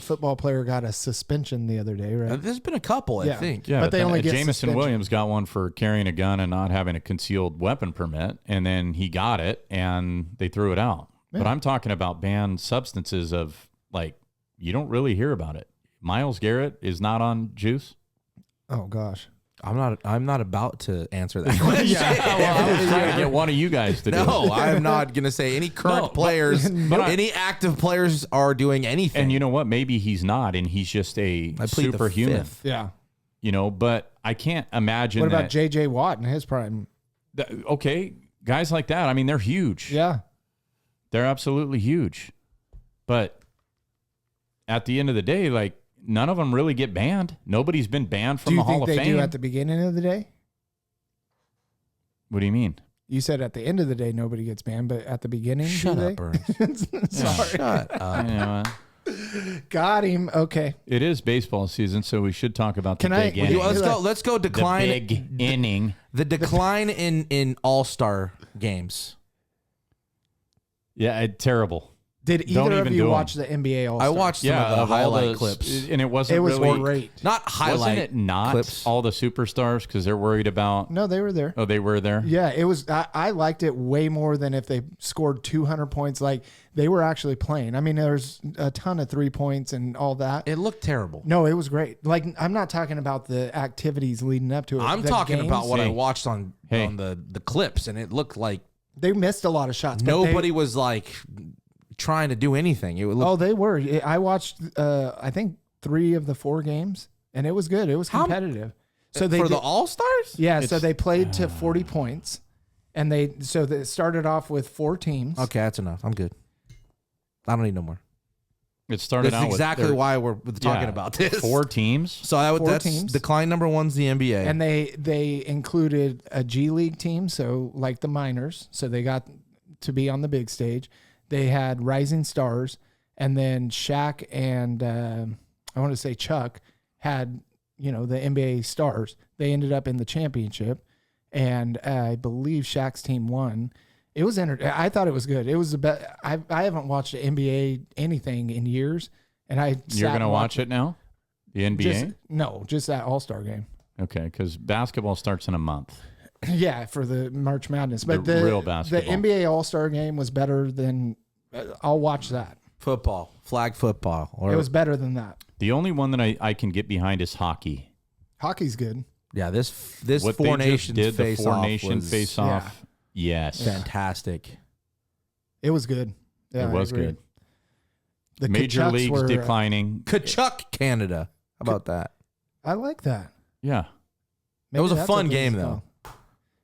football player got a suspension the other day, right? There's been a couple, I Yeah. think. Yeah, But they only get Jamison suspension. Williams got one for carrying a gun and not having a concealed weapon permit, and then he got it and they threw it out. But Yeah. I'm talking about banned substances of like you don't really hear about it. Miles Garrett is not on juice. Oh gosh. I'm not about to answer that question. I was trying to get one of you guys to do it. No, I'm not going to say any current No, but- players, but I- any active players are doing anything. And you know what? Maybe he's not, and he's just a I plead the superhuman. fifth. Yeah. You know, but I can't imagine What about that. J.J. Watt in his prime? Okay, guys like that. I mean, they're huge. Yeah. They're absolutely huge. But at the end of the day, like none of them really get banned. Nobody's been banned from Do you the Hall think of they Fame. do at the beginning of the day? What do you mean? You said at the end of the day nobody gets banned, but at the beginning, Shut do up, Burns. they? Sorry. Shut up. You know, Got him. Okay. it is baseball season, so we should talk about Can the I- big would you- inning. Let's go The decline big inning. the decline in All-Star games. Yeah, terrible. Did Don't either of even you do 'em. watch the NBA All-Star? I watched some Yeah, of the of all highlight the clips. and it wasn't It was really great. Not highlight. Wasn't it not clips. all the superstars because they're worried about? No, they were there. Oh, they were there. Yeah, it was. I liked it way more than if they scored 200 points. Like they were actually playing. I mean, there's a ton of 3 points and all that. It looked terrible. No, it was great. Like I'm not talking about the activities leading up to it. I'm The talking games, about what I Hey. watched on Hey. the clips, and it looked like They missed a lot of shots. but nobody was like trying to do anything. It looked, Oh, they were. I watched. I think 3 of the 4 games, and it was good. It was How- competitive. So they for did, the All-Stars? yeah. So It's- they played to 40 points, and they started off with 4 teams. Okay, that's enough. I'm good. I don't need no more. It started That's out exactly with their- why we're talking yeah, about this. 4 teams. So that's teams. decline number 1's the NBA. And they included a G League team, so like the minors, so they got to be on the big stage. They had Rising Stars, and then Shaq and I want to say Chuck had the NBA stars. They ended up in the championship, and I believe Shaq's team won. It was I thought it was good. It was the best. I haven't watched the NBA anything in years, and You're gonna watch it now, the NBA. Just that All-Star game. Okay, because basketball starts in a month. Yeah, for the March Madness, but The the real the basketball. NBA All-Star game was better than. I'll watch that. football, flag football. Or, It was better than that. The only one that I can get behind is hockey. Hockey's good. yeah, this What Four they just Nations did, the face Four off Nation was face off. Yes, fantastic. It was good. Yeah, it I was agree. good. The Major Kachucks leagues were, declining. Kachuk, Canada. How about that? I like that. Yeah, It was a that's fun what game, it's though. called.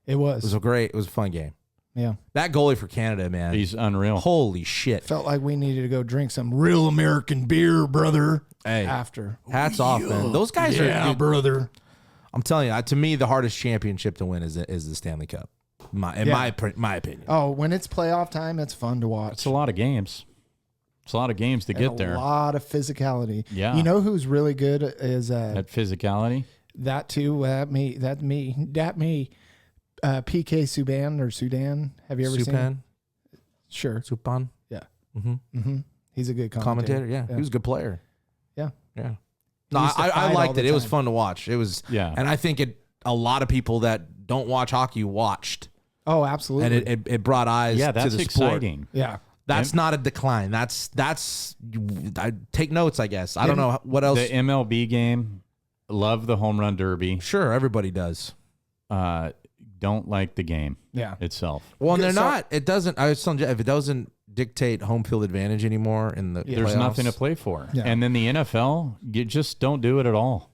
It was. It was a fun game. Yeah. That goalie for Canada, man. he's unreal. Holy shit. Felt like we needed to go drink some real American beer, brother. Hey, After. hats off, man. Those guys Yeah, are. brother. I'm telling you, to me, the hardest championship to win is the Stanley Cup. In Yeah. my opinion. Oh, when it's playoff time, it's fun to watch. It's a lot of games. It's a lot of games to And get a there. lot of physicality. Yeah. You know who's really good is That physicality. that too. That me. PK Subban or Sudan. Have you ever seen him? Sure. Supan. Yeah. Mm-hmm. He's a good Commentator. Yeah. He was a good player. Yeah. Yeah. He No, used to I fight liked all the it. It was time. fun to watch. It was, Yeah. and I think a lot of people that don't watch hockey watched, Oh, absolutely. and it brought eyes Yeah, to that's the sport. exciting. yeah. That's not a decline. I take notes, I guess. I don't know what else. The MLB game, love the home run derby. Sure, everybody does. Don't like the game Yeah. itself. Well, and Okay, they're so- not. It doesn't. I was telling Jeff, if it doesn't dictate home field advantage anymore in the There's playoffs, nothing to play for. Yeah. And then the NFL, you just don't do it at all.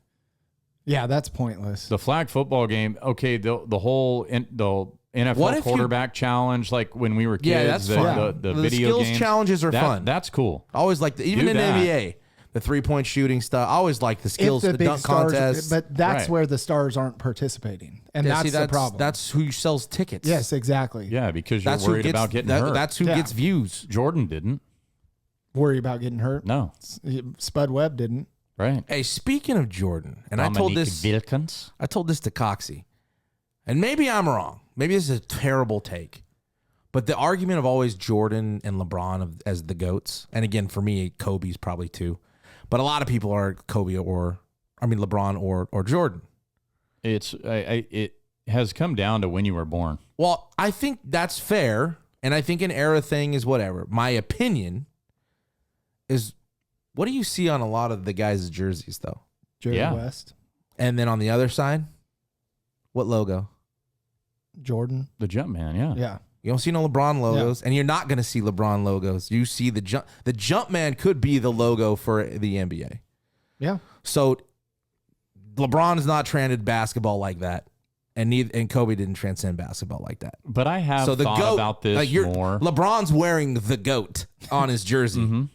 Yeah, that's pointless. The flag football game, okay, the NFL What if you- quarterback challenge, like when we were kids, Yeah, that's fun. the The video skills games, challenges are fun. That's cool. I always like even Do in that. the NBA, the 3-point shooting stuff. I always like the skills, If the big dunk stars, contest. but that's Right. where the stars aren't participating, and Yeah, that's see, the problem. That's who sells tickets. yes, exactly. Yeah, because you're that's who worried gets, about getting hurt. That's who Yeah. gets views. Jordan didn't. Worry about getting hurt. No. Spud Webb didn't. Right. Hey, speaking of Jordan, and I told this to Coxie, and maybe I'm wrong. Maybe this is a terrible take, but the argument of always Jordan and LeBron as the GOATs, and again for me, Kobe's probably too, but a lot of people are LeBron or Jordan. It has come down to when you were born. Well, I think that's fair, and I think an era thing is whatever. My opinion is, what do you see on a lot of the guys' jerseys though? Jerry Yeah. West, And then on the other side, what logo? Jordan. The jump man, yeah. Yeah. You don't see no LeBron logos, and you're not going to see LeBron logos. You see the jump. The jump man could be the logo for the NBA. Yeah. So LeBron has not trended basketball like that, and Kobe didn't transcend basketball like that. But I have So the thought GOAT, about this like more. LeBron's wearing the GOAT on his jersey. Mhm.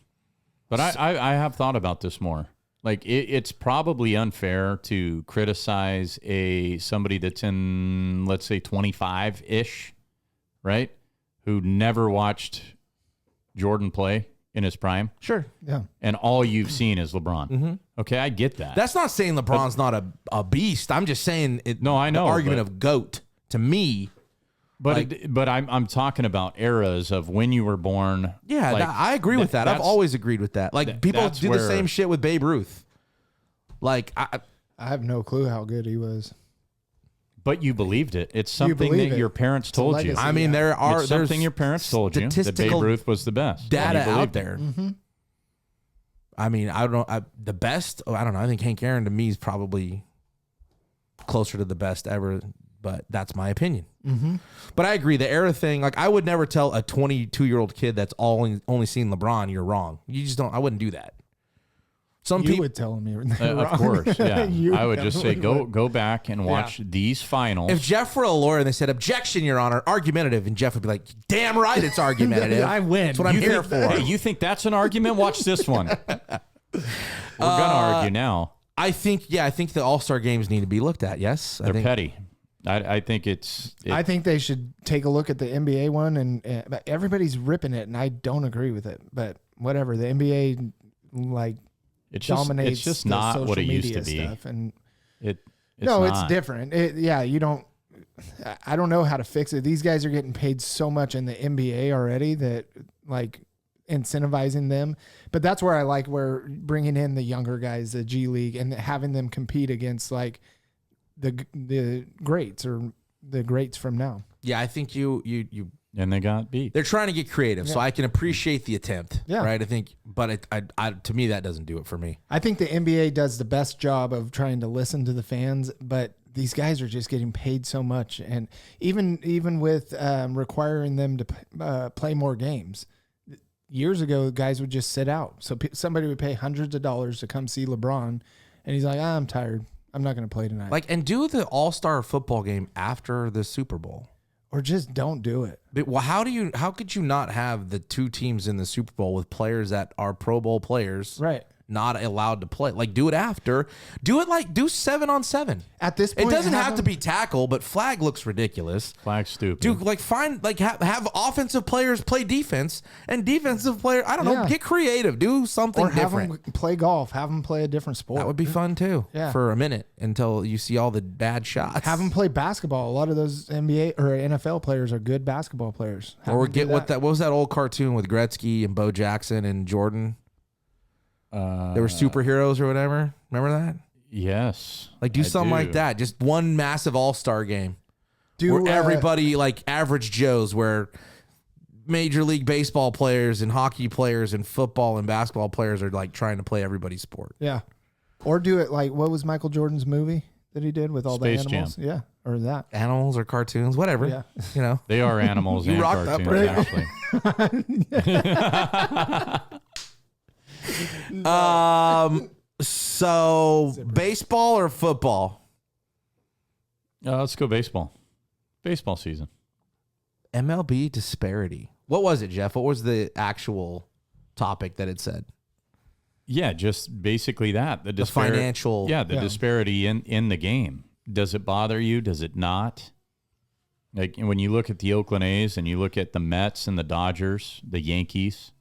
But I have thought about this more. Like it's probably unfair to criticize somebody that's in, let's say, 25-ish, right? Who never watched Jordan play in his prime, Sure. Yeah. and all you've seen is LeBron. Mm-hmm. Okay, I get that. That's not saying LeBron's not a beast. I'm just saying it. No, I know, The argument but- of GOAT to me. But I'm talking about eras of when you were born. Yeah, Like, I agree with that. I've that's- always agreed with that. Like people that's do the where- same shit with Babe Ruth. Like I have no clue how good he was. But you believed it. It's something believe that your your parents a told you. legacy. I mean, Yeah. there's Something your parents told you that Babe statistical Ruth was the best. data And you out believed it. there. Mm-hmm. I mean, I don't know. The best. I don't know. I think Hank Aaron to me is probably closer to the best ever. But that's my opinion. Mm-hmm. But I agree. The era thing, like I would never tell a 22-year-old kid that's only seen LeBron, you're wrong. You just don't. I wouldn't do that. Some You people. would tell him you're wrong. Of course, yeah. You I would just say definitely would. go back and watch these finals. If Jeff were a lawyer and they said objection, Your Honor, argumentative, and Jeff would be like, "Damn right, it's argumentative. I win. That's what I'm You here think- for." Hey, you think that's an argument? Watch this one. We're gonna argue now. I think the All-Star games need to be looked at. Yes, I They're think. petty. I think I think they should take a look at the NBA one, and but everybody's ripping it, and I don't agree with it. But whatever, the NBA like it's dominates. It's just the not what it social used to media be. Stuff, and It's no, it's not. different. Yeah, you don't. I don't know how to fix it. These guys are getting paid so much in the NBA already that like incentivizing them. But that's where I like where bringing in the younger guys, the G League, and having them compete against like the greats or the greats from now. Yeah, I think you. And they got beat. They're trying to get creative, so I can appreciate the attempt. Yeah. Right. I think, but to me, that doesn't do it for me. I think the NBA does the best job of trying to listen to the fans, but these guys are just getting paid so much, and even with requiring them to play more games. Years ago, guys would just sit out. So somebody would pay hundreds of dollars to come see LeBron, and he's like, I'm tired. I'm not going to play tonight. Like, and do the All-Star football game after the Super Bowl. Or just don't do it. But how could you not have the two teams in the Super Bowl with players that are Pro Bowl players Right. not allowed to play. Like, do it after. Do 7-on-7. At this point, It doesn't have them- to be tackle, but flag looks ridiculous. Flag stupid. Dude, have offensive players play defense and defensive player. I don't know. Yeah. Get creative. Do something or have different. them play golf. Have them play a different sport. That would be fun too. Yeah. For a minute until you see all the bad shots. Have them play basketball. A lot of those NBA or NFL players are good basketball players. Have or them do get what was that old cartoon with Gretzky and Bo Jackson and Jordan? They were superheroes or whatever. Remember that? Yes. Like do I something like do. that. Just one massive all-star game. Do Where everybody, like average Joes, where Major League Baseball players and hockey players and football and basketball players are like trying to play everybody's sport. Yeah. Or do it like what was Michael Jordan's movie that he did with all Space the animals? Jam. Yeah. Or that. Animals or cartoons, whatever. Yeah. You know. They are animals You and rocked that cartoons, actually. So baseball or football? Let's go baseball. Baseball season. MLB disparity. What was it, Jeff? What was the actual topic that it said? Yeah, just basically that. The financial- Yeah, the disparity in the game. Does it bother you? Does it not? Like when you look at the Oakland A's and you look at the Mets and the Dodgers, the Yankees,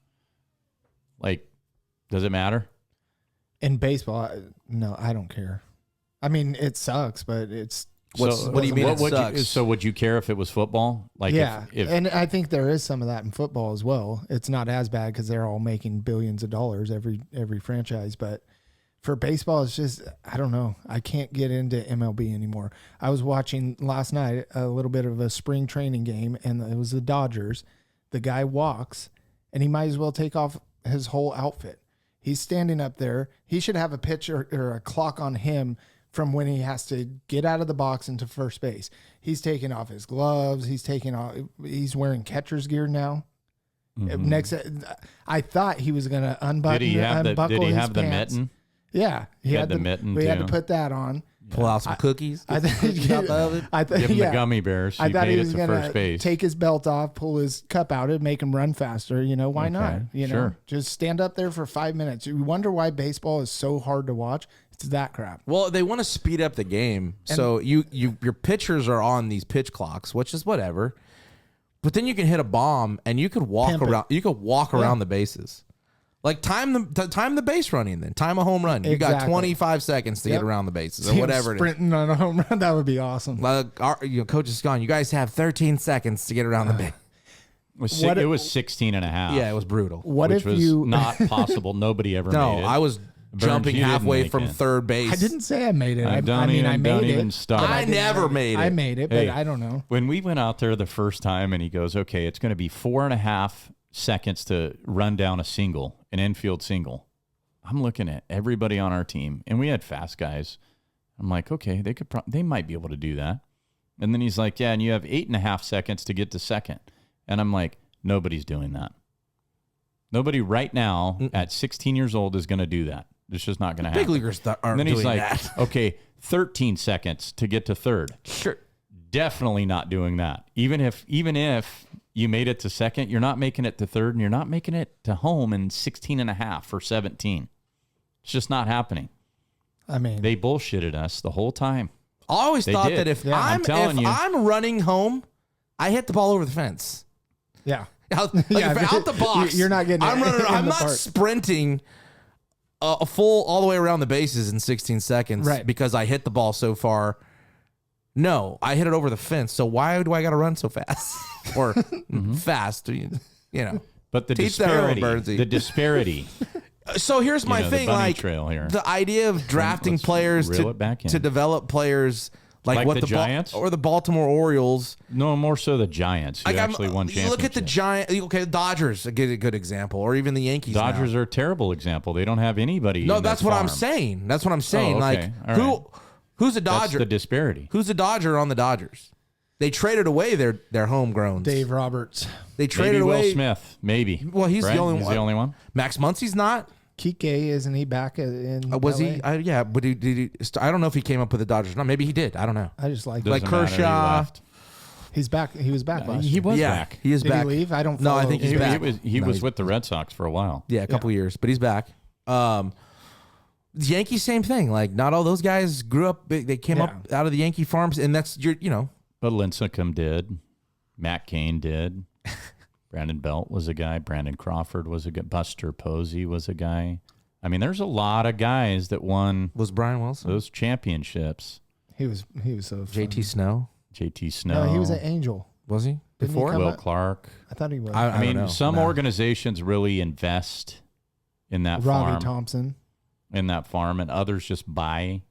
like, does it matter? In baseball, no, I don't care. I mean, it sucks, but it's What do you mean it would sucks? so would you care if it was football? Like, yeah, if and I think there is some of that in football as well. It's not as bad because they're all making billions of dollars every franchise. But for baseball, it's just I don't know. I can't get into MLB anymore. I was watching last night a little bit of a spring training game, and it was the Dodgers. The guy walks, and he might as well take off his whole outfit. He's standing up there. He should have a picture or a clock on him from when he has to get out of the box into first base. He's taking off his gloves. He's wearing catcher's gear now. Next, I thought he was going to unbuckle. did he have the pants. mitten? Yeah, He had the mitten, We had to too. put that on. Pull out some cookies. I Get some cookies out the oven. Give him the gummy bears. He I thought made he it was to going first to base. take his belt off, pull his cup out, and make him run faster. You know, why not? Okay, You know, sure. just stand up there for 5 minutes. You wonder why baseball is so hard to watch. It's that crap. Well, they want to speed up the game, so your pitchers are on these pitch clocks, which is whatever. But then you can hit a bomb and you could walk Pimp it. around. You could walk around the bases, like time the base running. Then time a home run. You got Exactly. 25 seconds to get Yep. around the bases See or him whatever it is. sprinting on a home run. That would be awesome. Like coach is gone. You guys have 13 seconds to get around the base. It was 16 and a half. Yeah, it was brutal. What which if was you? not possible. Nobody ever No, made it. I was jumping you didn't halfway make from it. third base. I didn't say I made it. I don't mean, I even- made don't it. even start. but I didn't never make made it. I made it, but Hey. I don't know. When we went out there the first time and he goes, okay, it's going to be 4.5 seconds to run down a single, an infield single. I'm looking at everybody on our team, and we had fast guys. I'm like, okay, they might be able to do that. And then he's like, yeah, and you have 8.5 seconds to get to second. And I'm like, nobody's doing that. Nobody right now at 16 years old is going to do that. It's just not going to happen. Big leaguers aren't And then doing he's like, that. okay, 13 seconds to get to third. Sure. Definitely not doing that. Even if you made it to second, you're not making it to third, and you're not making it to home in 16 and a half or 17. It's just not happening. I mean, They bullshitted us the whole time. I always They thought did. that if Yeah, I'm I'm telling you. running home, I hit the ball over the fence. yeah. Out, Yeah, if out the box. you're not getting I'm it running. in I'm the not park. sprinting a full all the way around the bases in 16 seconds Right. because I hit the ball so far. No, I hit it over the fence. So why do I got to run so fast or fast? You know. But the Teach their own, disparity, Bernsey. the disparity. So here's my the thing. bunny Like trail here. the idea of drafting Let's players reel it back in. to develop players like what the Giants? or the Baltimore Orioles. No, more so the Giants, who actually won you championships. look at the Giant. Okay, the Dodgers a good example, or even the Yankees. now. Dodgers are a terrible example. They don't have anybody. No, in their that's what I'm farm. saying. That's what I'm saying. okay. Like All who's a That's Dodger? the disparity. Who's a Dodger on the Dodgers? They traded away their homegrowns. Dave Roberts. They traded Maybe Will away Smith. Maybe. Well, he's the Right? only He's one. the only one. Max Muncy's not. Kike, isn't he back in? Was LA? he? Yeah, but did he? I don't know if he came up with the Dodgers. No, maybe he did. I don't know. I just like. Like Doesn't matter, he Kershaw. left. He's back. He was back last He year. was yeah, back. he is Did back. he leave? I don't. No, I follow think his he's He back. was No, he's- with the Red Sox for a while. Yeah, a couple years, but he's back. Yankees, same thing. Like, not all those guys grew up. They came up out of the Yankee farms, and that's But Lincecum did. Matt Cain did. Brandon Belt was a guy. Brandon Crawford was a guy. Buster Posey was a guy. I mean, there's a lot of guys that won Was Brian Wilson? those championships. He was so fun. JT Snow? JT Snow. No, he was an Angel. Was he? Didn't he Before? come Will up? Clark. I thought he was. I I don't mean, know. some No. organizations really invest in that Robbie farm, Thompson. and others just buy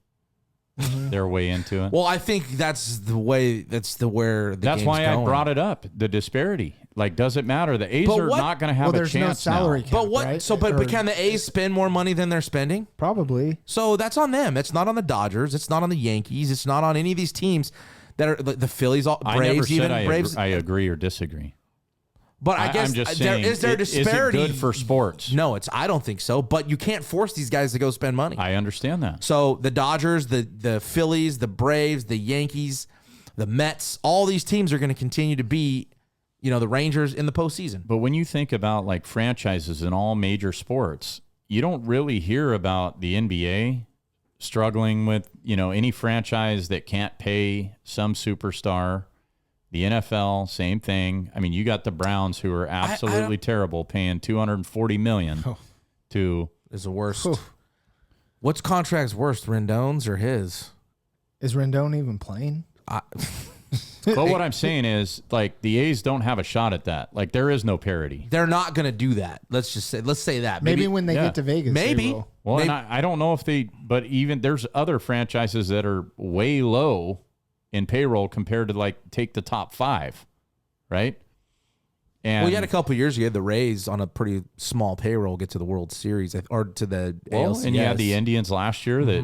their way into it. Well, I think that's where the That's game's why going. I brought it up. The disparity. Like, does it matter? The A's But are what- not going to have Well, a there's no chance salary now. cap. But what? Right? So, but Or- can the A's spend more money than they're spending? Probably. So that's on them. It's not on the Dodgers. It's not on the Yankees. It's not on any of these teams that are the Phillies, I never Braves, said even I Braves. agree or disagree. But I guess I'm just there saying, is there a is it disparity. good for sports? No, I don't think so. But you can't force these guys to go spend money. I understand that. So the Dodgers, the Phillies, the Braves, the Yankees, the Mets, all these teams are going to continue to be, the Rangers in the postseason. But when you think about like franchises in all major sports, you don't really hear about the NBA struggling with, any franchise that can't pay some superstar. The NFL, same thing. I mean, you got the Browns, who are absolutely terrible, paying $240 million to. Is the worst. What's contract's worst, Rendon's or his? Is Rendon even playing? But what I'm saying is, like, the A's don't have a shot at that. Like, there is no parity. They're not going to do that. Let's say that. Maybe when they get to Vegas. they Maybe. will. Well, Maybe- and I don't know if but even there's other franchises that are way low in payroll compared to, like, take the top 5, right? And Well, you had a couple of years. You had the Rays on a pretty small payroll get to the World Series or to the ALCS. and you had the Indians last year that,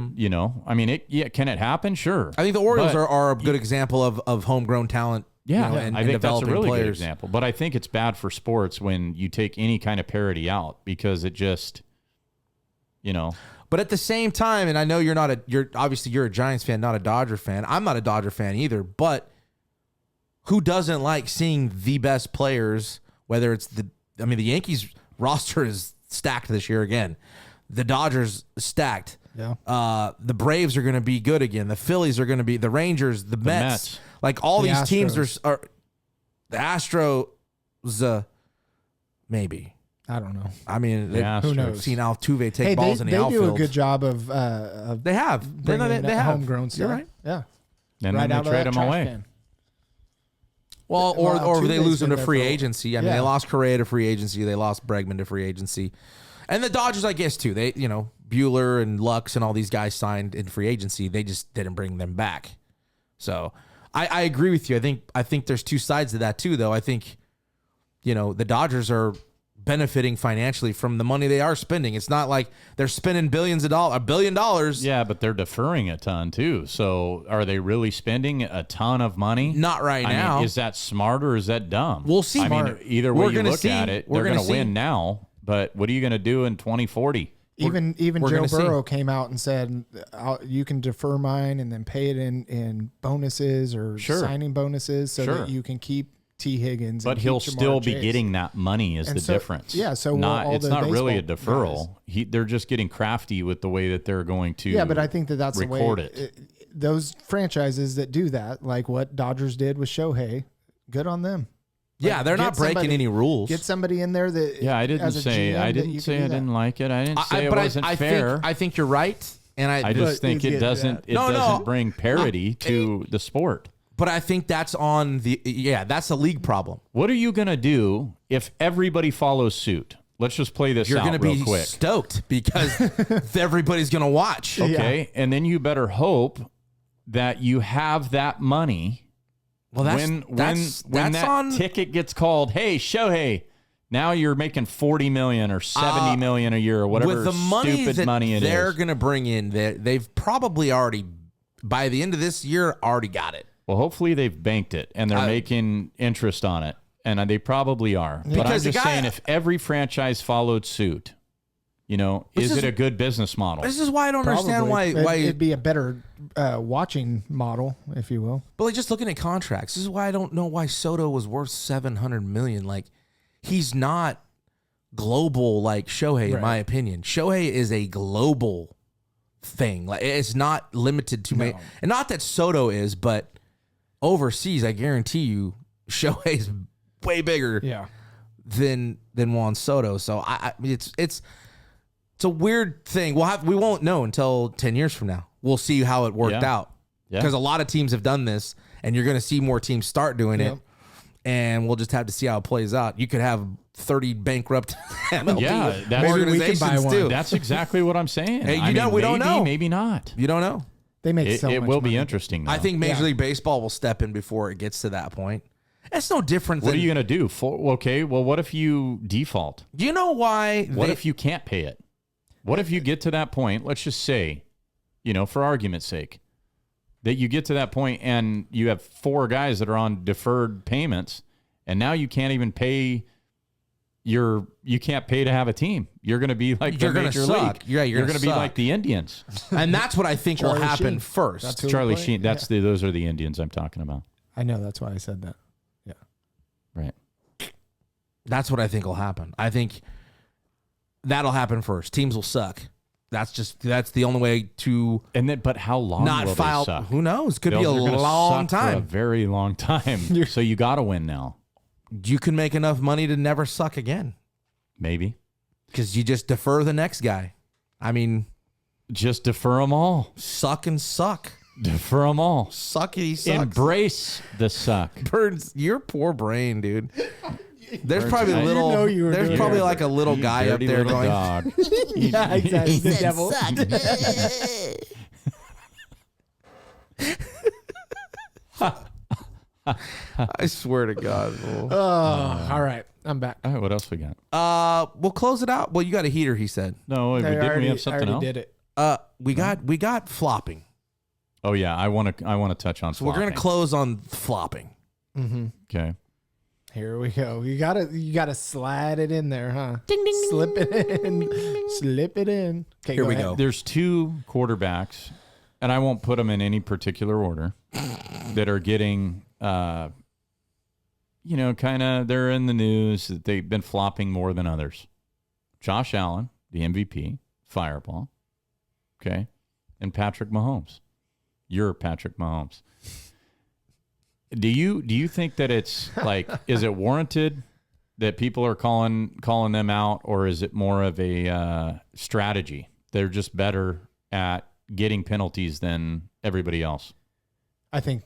I mean, can it happen? Sure. I think the Orioles But- are a good example of homegrown talent. Yeah, and I think that's a developing really good players. example. But I think it's bad for sports when you take any kind of parity out, because it just, But at the same time, and I know you're obviously a Giants fan, not a Dodger fan. I'm not a Dodger fan either, but who doesn't like seeing the best players, whether it's the Yankees roster is stacked this year again. The Dodgers stacked. Yeah. The Braves are going to be good again. The Phillies are going to be the Rangers, the Mets. Like all The these teams Astros. are the Astros, maybe. I don't know. I mean, The Astros. Who I've knows? seen Altuve take Hey, balls they in the outfield. do a good job of They have. They bringing have. homegrown stuff. You're right. Yeah. and right then out they of trade that them trash away. can. Well, Well, or they Altuve's lose them been to there free for- agency. I mean, Yeah. they lost Correa to free agency. They lost Bregman to free agency. And the Dodgers, I guess, too. They, Bueller and Lux and all these guys signed in free agency. They just didn't bring them back. So I agree with you. I think there's two sides to that, too, though. I think, the Dodgers are benefiting financially from the money they are spending. It's not like they're spending $1 billion. Yeah, but they're deferring a ton too. So are they really spending a ton of money? Not right I now. mean, is that smart or is that dumb? We'll see. I mean, Smart. either We're way you gonna look see. at it, We're they're going gonna to see. win now. But what are you going to do in 2040? Even we're Joe gonna see. Burrow came out and said, you can defer mine and then pay it in bonuses or Sure. signing bonuses so Sure. that you can keep T. Higgins. But and he'll keep Jamar still be Chase. getting that money is And the so- difference. yeah, so will not all it's the not really a baseball deferral. They're just getting crafty with the way that they're going to. Yeah, but I think that's the way record it. those franchises that do that, like what Dodgers did with Shohei, good on them. Yeah, they're not get breaking somebody- any rules. Get somebody in there that Yeah, I didn't as a say GM I that didn't you say can I do that. didn't like it. I didn't say it but wasn't fair. I think you're right, and I just think he's it getting doesn't. that. It No, no. doesn't bring parity to the sport. But I think that's on that's a league problem. What are you gonna do if everybody follows suit? Let's just play this You're out going to real be quick. stoked because everybody's going to watch. Okay, and then you better hope that you have that money Well, when that on ticket gets called. Hey, Shohei, now you're making $40 million or $70 million a year or whatever with the money stupid that money it they're is. going to bring in. They've probably already by the end of this year already got it. Well, hopefully they've banked it and they're making interest on it, and they probably are. But I'm Because the just guy- saying, if every franchise followed suit, is is- it a good business model? This is why I don't understand Probably. why. It'd be a better watching model, if you will. But like just looking at contracts, this is why I don't know why Soto was worth $700 million. Like he's not global like Shohei, in Right. my opinion. Shohei is a global thing. Like it's not limited to me. And not that Soto is, but overseas, I guarantee you, Shohei's way bigger Yeah. than Juan Soto. So I it's a weird thing. We won't know until 10 years from now. We'll see how it worked Yeah. out. Yeah. Because a lot of teams have done this, and you're going to see more teams start doing it. Yep. And we'll just have to see how it plays out. You could have 30 bankrupt MLB Yeah, that's- Maybe we can buy organizations one. too. That's exactly what I'm saying. Hey, I mean, we don't maybe, know. Maybe not. You don't know. They make It, so it much will money. be interesting, though. I think Major Yeah. League Baseball will step in before it gets to that point. It's no different What than. are you going to do? Okay, well, what if you default? Do you know why? What if you can't pay it? What if you get to that point? Let's just say, for argument's sake, that you get to that point and you have 4 guys that are on deferred payments, and now you can't even pay you can't pay to have a team. You're going to be like You're the gonna Major suck. League. Yeah, you're gonna going to be suck. like the Indians. And that's what I think will Charlie happen Sheen. first. That's who Charlie we play? Sheen. Those are the Indians I'm talking about. I know. That's why I said that. Yeah. Right. That's what I think will happen. I think that'll happen first. Teams will suck. That's the only way to But how long not will file. they suck? Who knows? Could be a Bills are gonna long suck for a time. very long time. So you got to win now. You can make enough money to never suck again Maybe. because you just defer the next guy. I mean, Just defer them all. suck and suck. Defer them all. Sucky sucks. Embrace the suck. Burns, your poor brain, dude. There's probably a I little. didn't know you were There's doing probably that. like a little guy up Dirty there little going. dog. Yeah, exactly. The devil. I swear to God. Bull. Oh, all right. I'm back. All right, what else we got? We'll close it out. Well, you got a heater, he said. No, didn't we have something else? did it. We got flopping. Oh yeah, I want to touch on. So we're gonna close on flopping. Okay. Here we go. You gotta slide it in there, huh? Ding ding. Slip it in. Slip it in. Okay, Here we ahead. go. There's 2 quarterbacks, and I won't put them in any particular order, that are getting, kind of they're in the news that they've been flopping more than others. Josh Allen, the MVP, Fireball, okay, and Patrick Mahomes. You're Patrick Mahomes. Do you think that it's like, is it warranted that people are calling them out, or is it more of a strategy? They're just better at getting penalties than everybody else. I think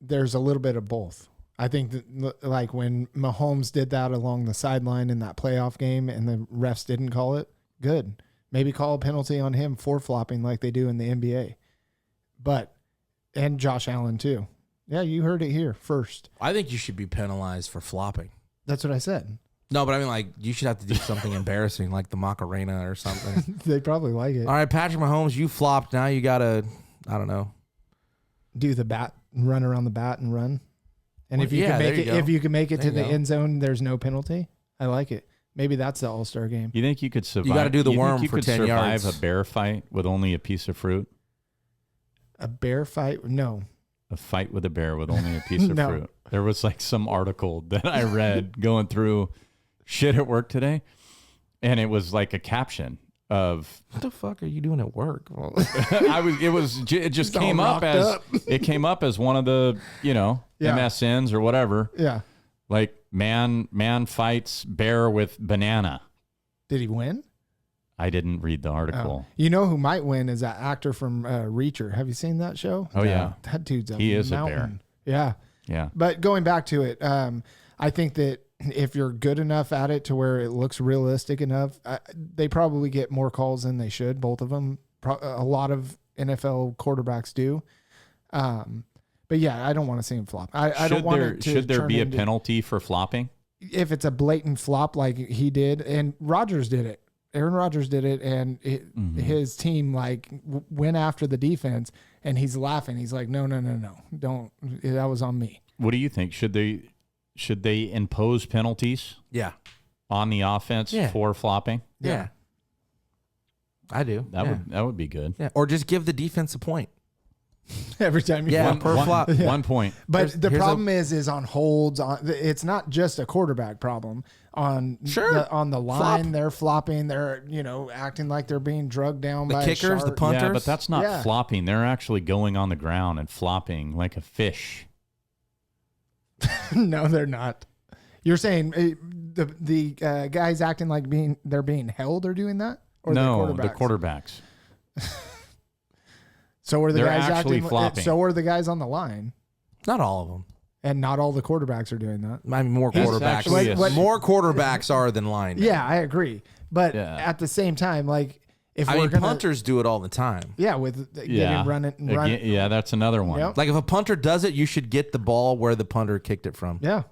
there's a little bit of both. I think that, like when Mahomes did that along the sideline in that playoff game and the refs didn't call it, good. Maybe call a penalty on him for flopping like they do in the NBA. And Josh Allen too. Yeah, you heard it here first. I think you should be penalized for flopping. That's what I said. No, but I mean, like, you should have to do something embarrassing, like the Macarena or something. They probably like it. All right, Patrick Mahomes, you flopped. Now you gotta, I don't know. Do the bat, run around the bat and run. And Well, if you yeah, can there make it, you go. if you can make it There to you the go. end zone, there's no penalty. I like it. Maybe that's the All-Star game. You think you could survive? gotta do the you think worm you for could 10 survive yards. a bear fight with only a piece of fruit? A bear fight? No. A fight with a bear with only a piece of No. fruit. There was like some article that I read going through shit at work today, and it was like a caption of What the fuck are you doing at work? it just all came up rocked as up. it came up as one of the Yeah. MSNs or whatever, Yeah. like man fights bear with banana. Did he win? I didn't read the article. You know who might win is that actor from Reacher. Have you seen that show? Oh, yeah. That dude's a He is a mountain. bear. Yeah. Yeah. But going back to it, I think that if you're good enough at it to where it looks realistic enough, they probably get more calls than they should. Both of them, a lot of NFL quarterbacks do. But yeah, I don't want to see him flop. I don't want it to should there turn be a into- penalty for flopping? if it's a blatant flop like he did, and Rodgers did it. Aaron Rodgers did it, and his team went after the defense, and he's laughing. He's like, no, don't. That was on me. What do you think? Should they impose penalties Yeah. on the offense Yeah. for flopping? Yeah. I do. That would be good. Yeah. Or just give the defense a point. every time you Yeah, flop. per flop. 1 point. But the here's problem is on holds. It's not just a quarterback problem. On on the line, Flop. they're flopping. They're acting like they're being drugged down The by kickers, a the shark. punters. Yeah, but that's not Yeah. flopping. They're actually going on the ground and flopping like a fish. No, they're not. You're saying the guys acting like they're being held or doing that, or No, the the quarterbacks? quarterbacks. So are the They're guys actually acting? flopping. So are the guys on the line, Not all of them. and not all the quarterbacks are doing that. I mean, more He's quarterbacks. actually a- More quarterbacks are than line. Yeah, I agree. But Yeah. at the same time, like if I we're mean, gonna, punters do it all the time. yeah, with getting Yeah. run. Again, yeah, that's another one. Yep. Like if a punter does it, you should get the ball where the punter kicked it from. Yeah.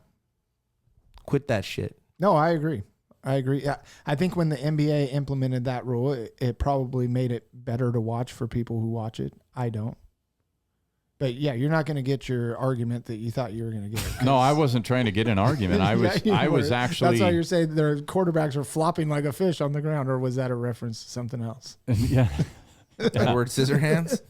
Quit that shit. No, I agree. Yeah, I think when the NBA implemented that rule, it probably made it better to watch for people who watch it. I don't. But yeah, you're not going to get your argument that you thought you were going to get. No, I wasn't trying to get an argument. I was Yeah, you I was were. actually That's why you're saying their quarterbacks are flopping like a fish on the ground, or was that a reference to something else? yeah. Edward Scissorhands.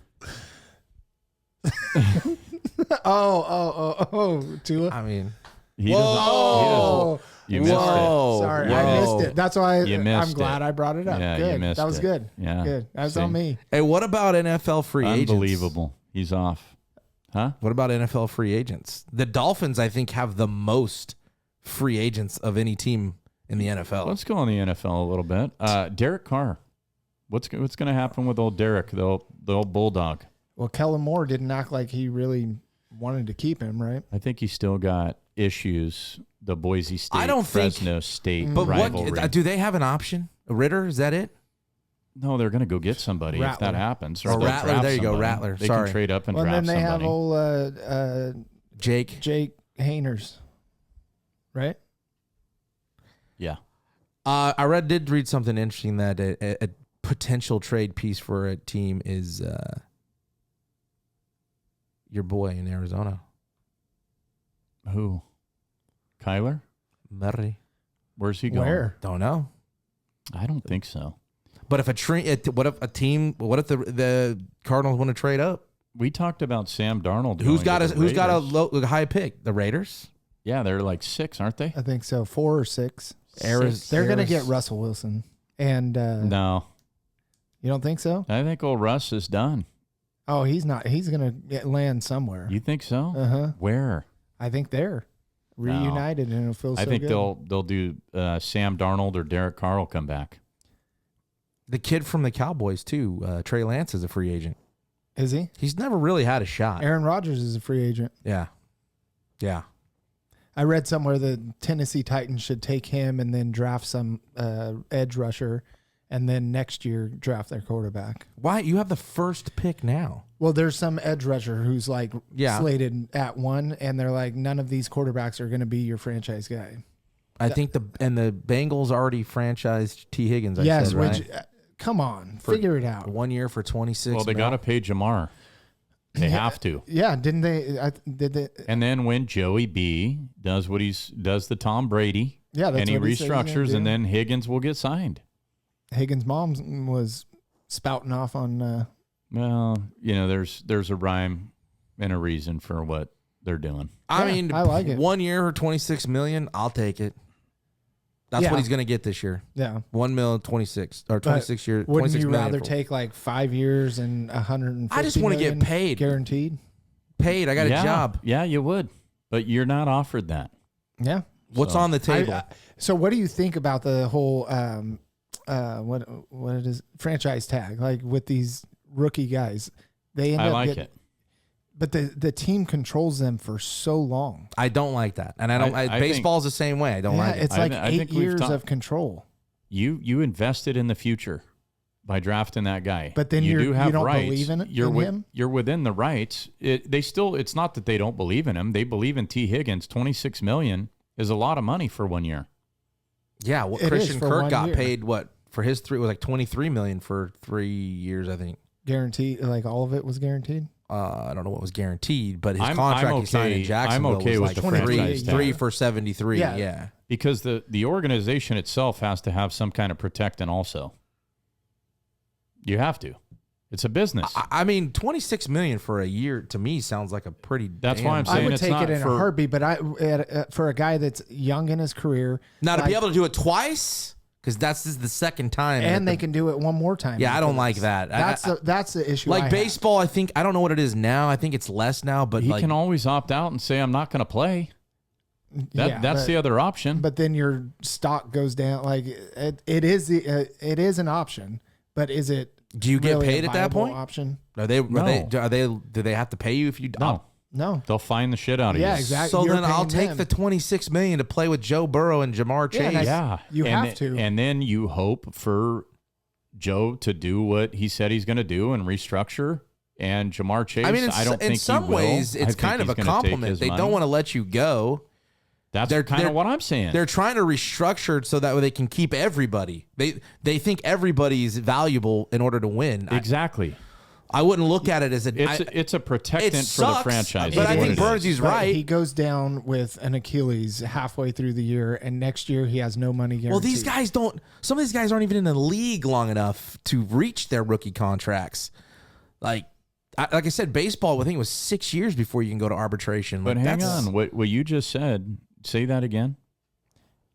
Tua. I mean, He doesn't, Oh, you missed whoa. sorry, Whoa. I missed it. That's why You I'm missed glad it. I brought it up. Yeah, you Good. missed That was it. good. Yeah. Good. That's See? on me. Hey, what about NFL free it. agents? Unbelievable. He's off. Huh? What about NFL free agents? The Dolphins, I think, have the most free agents of any team in the NFL. Let's go on the NFL a little bit. Derek Carr. What's going to happen with old Derek, the old Bulldog? Well, Kellen Moore didn't act like he really wanted to keep him, right? I think he's still got issues. The Boise State, I don't think- Fresno State but rivalry. what do they have an option? Ritter, is that it? No, they're going to go get somebody if Rattler. that happens. Or they'll Rattler, draft there you go, somebody. Rattler, They sorry. can trade up and Well, and then draft they have somebody. old Jake. Jake Hainers, right? Yeah. I did read something interesting that a potential trade piece for a team is your boy in Arizona, Who? Kyler? Murray. Where's he going? Where? Don't know. I don't think so. But if what if the Cardinals want to trade up? We talked about Sam Darnold. Who's going got to the Raiders. a high pick? The Raiders. Yeah, they're like 6, aren't they? I think so. 4 or 6. Arizona. They're going to get Russell Wilson. And No, you don't think so? I think old Russ is done. Oh, he's not. He's going to land somewhere. You think so? Uh-huh. Where? I think they're reunited and it'll feel so I think good. they'll do Sam Darnold or Derek Carr will come back. The kid from the Cowboys too, Trey Lance, is a free agent. Is he? He's never really had a shot. Aaron Rodgers is a free agent. Yeah. I read somewhere the Tennessee Titans should take him and then draft some edge rusher and then next year draft their quarterback. Why? You have the first pick now. Well, there's some edge rusher who's like Yeah. slated at 1, and they're like, none of these quarterbacks are going to be your franchise guy. I think the Bengals already franchised T. Higgins. I yes, said, right? which, come on, figure it out. 1 year for 26. Well, they mil. got to pay Jamar. They have to. Yeah, didn't they? Did they? And then when Joey B does what does the Tom Brady, Yeah, that's and he what he said he's gonna restructures, and do. then Higgins will get signed. Higgins' mom was spouting off on. Well, there's a rhyme and a reason for what they're doing. I Yeah, mean, I like it. 1 year for 26 million. I'll take it. That's Yeah. what he's going to get this year. Yeah. 1 mil, 26 or 26 years. Wouldn't 26 you million rather for- take like 5 years and 150? I just wanna get million paid. guaranteed. paid? I got Yeah, a job. Yeah, you would, but you're not offered that. Yeah. What's So- on the table? So what do you think about the whole what it is franchise tag, like with these rookie guys? They end I up like getting, it. but the team controls them for so long. I don't like that, and I don't. I think- baseball's the same way. I don't Yeah, like it. it's I like th- I 8 think we've years talked- of control. You invested in the future by drafting that guy. But then you you have don't rights. believe in it- You're in wi- him? You're within the rights. It's not that they don't believe in him. They believe in T. Higgins. $26 million is a lot of money for 1 year. Yeah, what It is Christian for Kirk 1 got year. paid for his 3 was like 23 million for 3 years, I think. Guaranteed, like all of it was guaranteed. I don't know what was guaranteed, but his I'm contract he signed in okay- Jacksonville I'm okay was with like the three, franchise tag. 3 for 73. Yeah. Yeah. Because the organization itself has to have some kind of protectant also. You have to. It's a business. I mean, $26 million for a year to me sounds like a pretty. That's why I'm I saying would it's take not it in for a heartbeat, but for a guy that's young in his career, Now to like- be able to do it twice, because this is the second time, and they can do it one more time. Yeah, I don't like after that. this. That's the issue. I like have. baseball. I think I don't know what it is now. I think it's less now, but he like can always opt out and say I'm not going to play. Yeah, That's but- the other option. But then your stock goes down. Like it is an option, but is it? do you get really paid a at that viable point? Option? Do they have to pay you if you? no, No. they'll find the shit out of Yeah, you. exactly. So You're then I'll paying take them. the $26 million to play with Joe Burrow and Jamar Yeah, Chase. and Yeah, You and have to. and then you hope for Joe to do what he said he's going to do and restructure. And Jamar Chase, I mean, I don't think in some he will. ways, I it's think kind of he's a gonna take compliment. his They money. don't want to let you go. That's they're- kind they're- of what I'm saying. They're trying to restructure so that way they can keep everybody. They think everybody is valuable in order to win. Exactly. I wouldn't look at it as a. It's a protectant for sucks, the franchise. but is I what think it is. Burnsy's But right. He goes down with an Achilles halfway through the year, and next year he has no money guaranteed. Well, these guys don't. Some of these guys aren't even in the league long enough to reach their rookie contracts. Like I said, baseball. I think it was 6 years before you can go to arbitration. But Like, hang that's- on, what you just said. Say that again.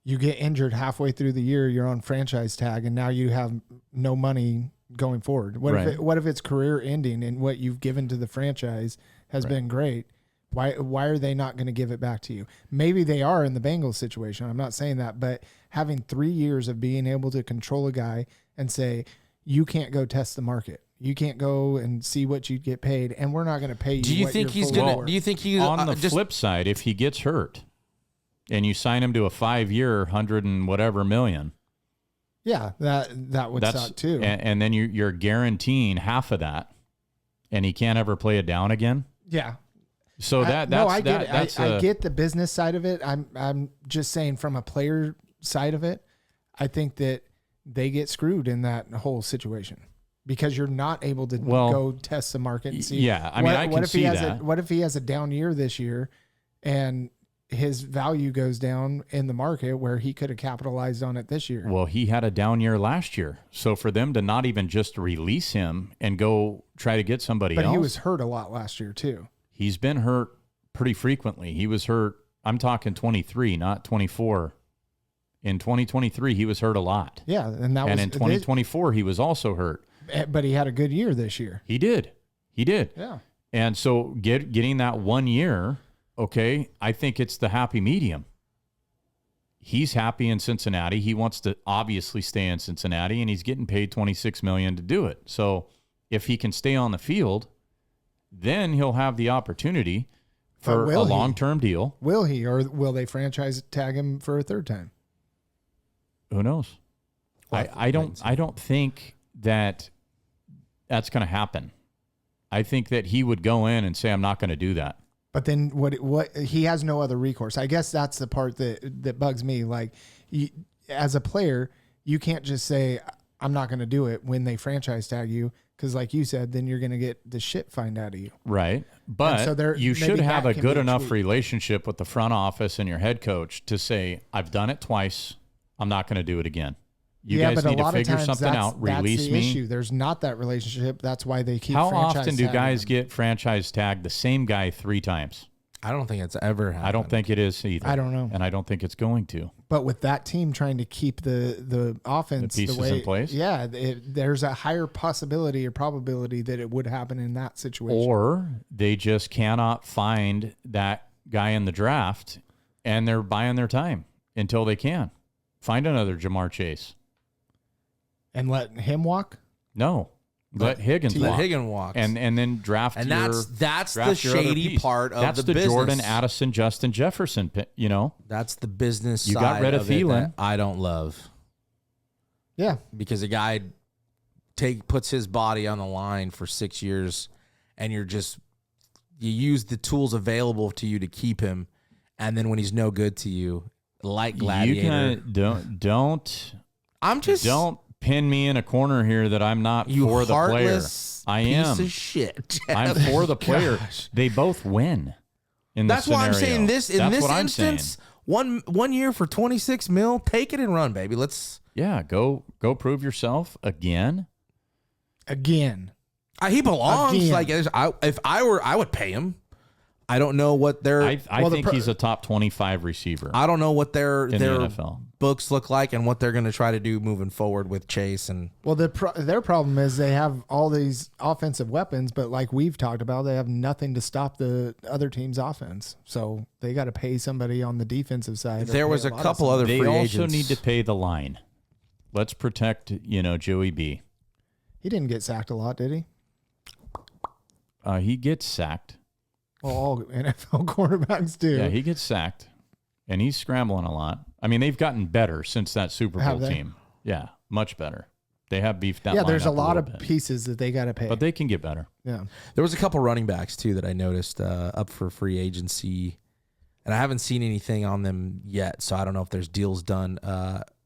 You get injured halfway through the year, you're on franchise tag, and now you have no money going forward. What Right. if it's career ending and what you've given to the franchise has been great? Why are they not going to give it back to you? Maybe they are in the Bengals situation. I'm not saying that, but having 3 years of being able to control a guy and say you can't go test the market, you can't go and see what you get paid, and we're not going to pay you. Do you what think you're he's fully gonna? worth. Do you think he's On the just flip side, if he gets hurt and you sign him to a 5-year, 100 and whatever million, Yeah, that would that's suck too. And then you're guaranteeing half of that, and he can't ever play it down again. Yeah. So I get it. that's I get the business side of it. I'm just saying from a player side of it, I think that they get screwed in that whole situation because you're not able to go test the market and see. Yeah, I mean, I can if see he has that. what if he has a down year this year, and his value goes down in the market where he could have capitalized on it this year? Well, he had a down year last year. So for them to not even just release him and go try to get somebody But else. he was hurt a lot last year too. He's been hurt pretty frequently. He was hurt. I'm talking 23, not 24. In 2023, he was hurt a lot. Yeah, and that And was in 2024, he was also hurt. but he had a good year this year. He did. Yeah. And so getting that 1 year, okay, I think it's the happy medium. He's happy in Cincinnati. He wants to obviously stay in Cincinnati, and he's getting paid $26 million to do it. So if he can stay on the field, then he'll have the opportunity for will a he? long-term deal. Will he, or will they franchise tag him for a third time? Who knows? I don't think that that's going to happen. I think that he would go in and say, I'm not going to do that. But then what he has no other recourse. I guess that's the part that bugs me. Like as a player, you can't just say, I'm not going to do it when they franchise tag you. Because like you said, then you're going to get the shit fined out of you. Right. But so there- you should maybe have that a can good be enough tweaked. relationship with the front office and your head coach to say, I've done it twice. I'm not going to do it again. You guys need to figure something out. Release the me. issue. There's not that relationship. That's why they keep How franchise often do tagging guys him. get franchise tagged the same guy 3 times? I don't think it's ever happened. I don't think it is either. I don't know. And I don't think it's going to. But with that team trying to keep the offense The pieces way, in place? yeah, there's a higher possibility or probability that it would happen in that situation. Or they just cannot find that guy in the draft and they're buying their time until they can. Find another Jamar Chase. And let him walk. No. Let Higgins Let walk. Higgins walk. And then draft And your that's the draft your other shady piece. part of that's the the Jordan, business. Addison, Justin Jefferson, you know. That's the business You side got rid of it Thielen. that I don't love. Yeah, Because a guy puts his body on the line for 6 years, and you use the tools available to you to keep him, and then when he's no good to you, like Gladiator, You can don't I'm just pin me in a corner here that I'm not you for the player. heartless I piece am. of shit. I'm for the player. They both win. In That's this why I'm scenario. saying this in That's this what I'm saying. instance. One year for 26 mil, take it and run, baby. Let's. Yeah, go prove yourself again. again. He belongs. Again. Like if I were, I would pay him. I don't know what their I think he's a top 25 receiver I don't know what their in the NFL. books look like and what they're going to try to do moving forward with Chase and Well, their problem is they have all these offensive weapons, but like we've talked about, they have nothing to stop the other team's offense. So they got to pay somebody on the defensive side. there was a lot of couple somebody. other They free also agents. need to pay the line. Let's protect, Joey B. He didn't get sacked a lot, did he? He gets sacked. Well, all NFL quarterbacks do. Yeah, he gets sacked, and he's scrambling a lot. I mean, they've gotten better since that Super Have Bowl they? team. Yeah, much better. They have beefed that. Yeah, there's a line up lot little of bit. pieces that they got to pay. but they can get better. yeah. There was a couple running backs too that I noticed up for free agency, and I haven't seen anything on them yet, so I don't know if there's deals done.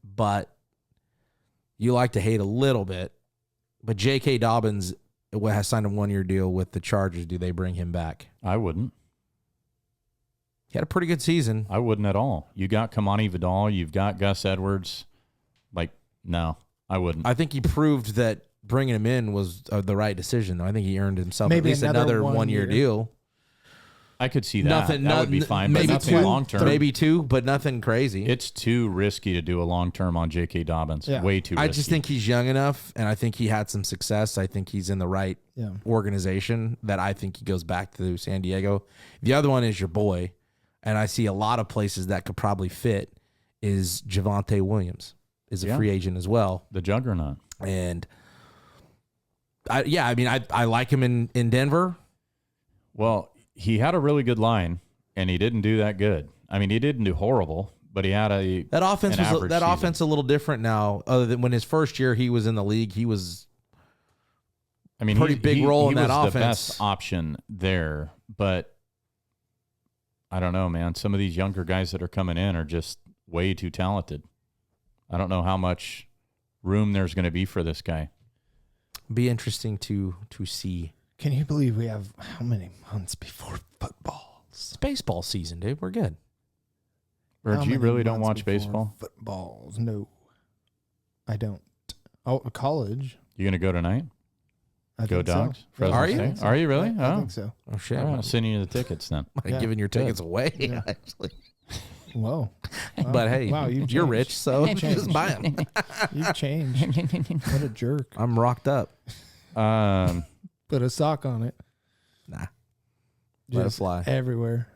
But you like to hate a little bit, but J.K. Dobbins has signed a 1-year deal with the Chargers. Do they bring him back? I wouldn't. He had a pretty good season. I wouldn't at all. You got Kamani Vidal. You've got Gus Edwards. Like, no, I wouldn't. I think he proved that bringing him in was the right decision. I think he earned himself Maybe at least another another 1 year 1 year. deal. I could see that. That would be fine, but Maybe nothing two, long term. maybe two, but nothing crazy. It's too risky to do a long term on J.K. Dobbins. Yeah. Way too risky. I just think he's young enough, and I think he had some success. I think he's in the right Yeah. organization that I think he goes back to San Diego. The other one is your boy, and I see a lot of places that could probably fit, is Javonte Williams is a Yeah. free agent as well. the juggernaut. And I like him in Denver. Well, he had a really good line, and he didn't do that good. I mean, he didn't do horrible, but he had That offense an was average that season. offense a little different now. Other than when his first year he was in the league, he was I mean, pretty big role in he that was the offense. best option there, but I don't know, man. Some of these younger guys that are coming in are just way too talented. I don't know how much room there's going to be for this guy. be interesting to see. Can you believe we have how many months before football? It's baseball season, dude. We're good. Or How you many really don't months watch before baseball? Footballs? No, I don't. Oh, college. You going to go tonight? I Go think so. Dogs? Yeah, Fresno Are you? State? Are you really? I Oh, think so. Oh shit! all right, I'm I'll send you the tickets then. Yeah. giving your tickets away, Yeah. actually. Whoa. But hey, Wow, you're changed. rich, so You've just changed. buy them. You've changed. What a jerk. I'm rocked up. Put a sock on it. Nah, let it Just fly. everywhere.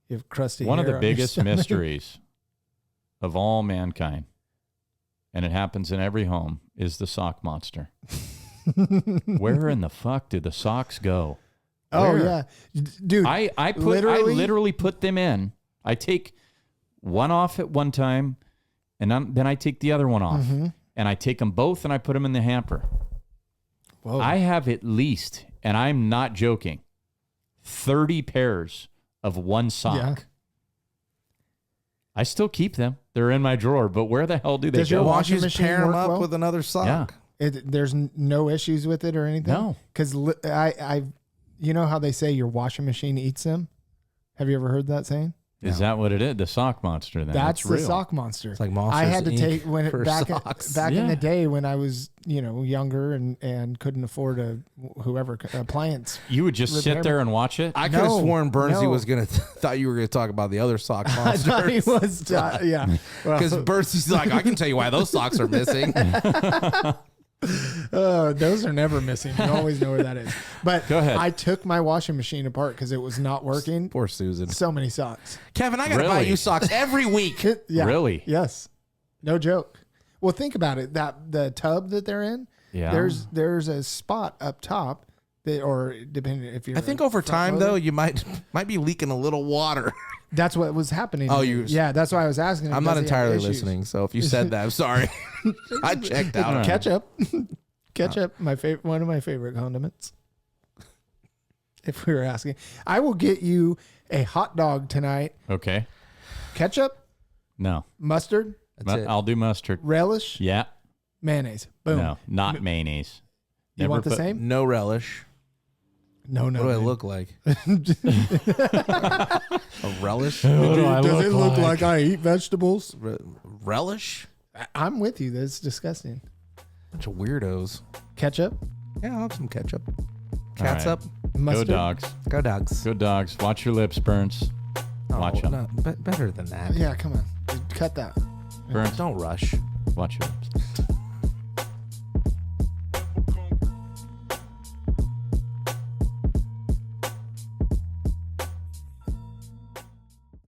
You have crusty One of hair the on your biggest stomach. mysteries of all mankind, and it happens in every home, is the sock monster. Where in the fuck do the socks go? Oh Where? yeah, dude. I literally put them in. I take one off at one time, and then I take the other one off, and I take them both and I put them in the hamper. Whoa. I have at least, and I'm not joking, 30 pairs of one sock. Yeah. I still keep them. They're in my drawer, but where the hell do they Does your go? Why don't you washing just machine pair them work up well? with another sock? Yeah. There's no issues with it or anything. No. Because I, you know how they say your washing machine eats them. Have you ever heard that saying? Is that what it is? The sock monster then? That's It's the real. sock monster. It's like Monsters I had to Inc. take when for it, back socks. back in Yeah. the day when I was younger and couldn't afford a appliance. You would just sit there and watch it? I could have No, sworn Bernsey no. was gonna thought you were gonna talk about the other sock I thought he monsters. was yeah. Well, Because Bernsey's like, I can tell you why those socks are missing. those are never missing. You always know where that is. But Go ahead. I took my washing machine apart because it was not working. Poor Susan. So many socks. Kevin, I gotta buy Really? you socks every week. Yeah. Really? Yes. No joke. Well, think about it. That the tub that they're in. Yeah. There's a spot up top that, or depending if you're. I think over front time loader. though, you might be leaking a little water. That's what was happening. Oh, to me. you- Yeah, that's why I was asking. him, I'm not does he have entirely issues? listening, so if you said that, I'm sorry. I checked out. on it. Ketchup. Ketchup, my favorite, one of my favorite condiments. If we were asking, I will get you a hot dog tonight. Okay. Ketchup, No. mustard, That's it. I'll do mustard. relish, Yeah. mayonnaise. Boom. No, not mayonnaise. You Never want the put- same? No relish. No, no. What do I dude. look like? A relish? Does it look like I eat vegetables? Relish? I'm with you. That's disgusting. Bunch of weirdos. Ketchup, Yeah, I'll have some ketchup. Cats right. up. Go Mustard. dogs. Go dogs. Go dogs. Watch your lips, Burns. Watch 'em. No, better than that. Yeah, come on. Cut that. Burns. Don't rush. Watch your lips.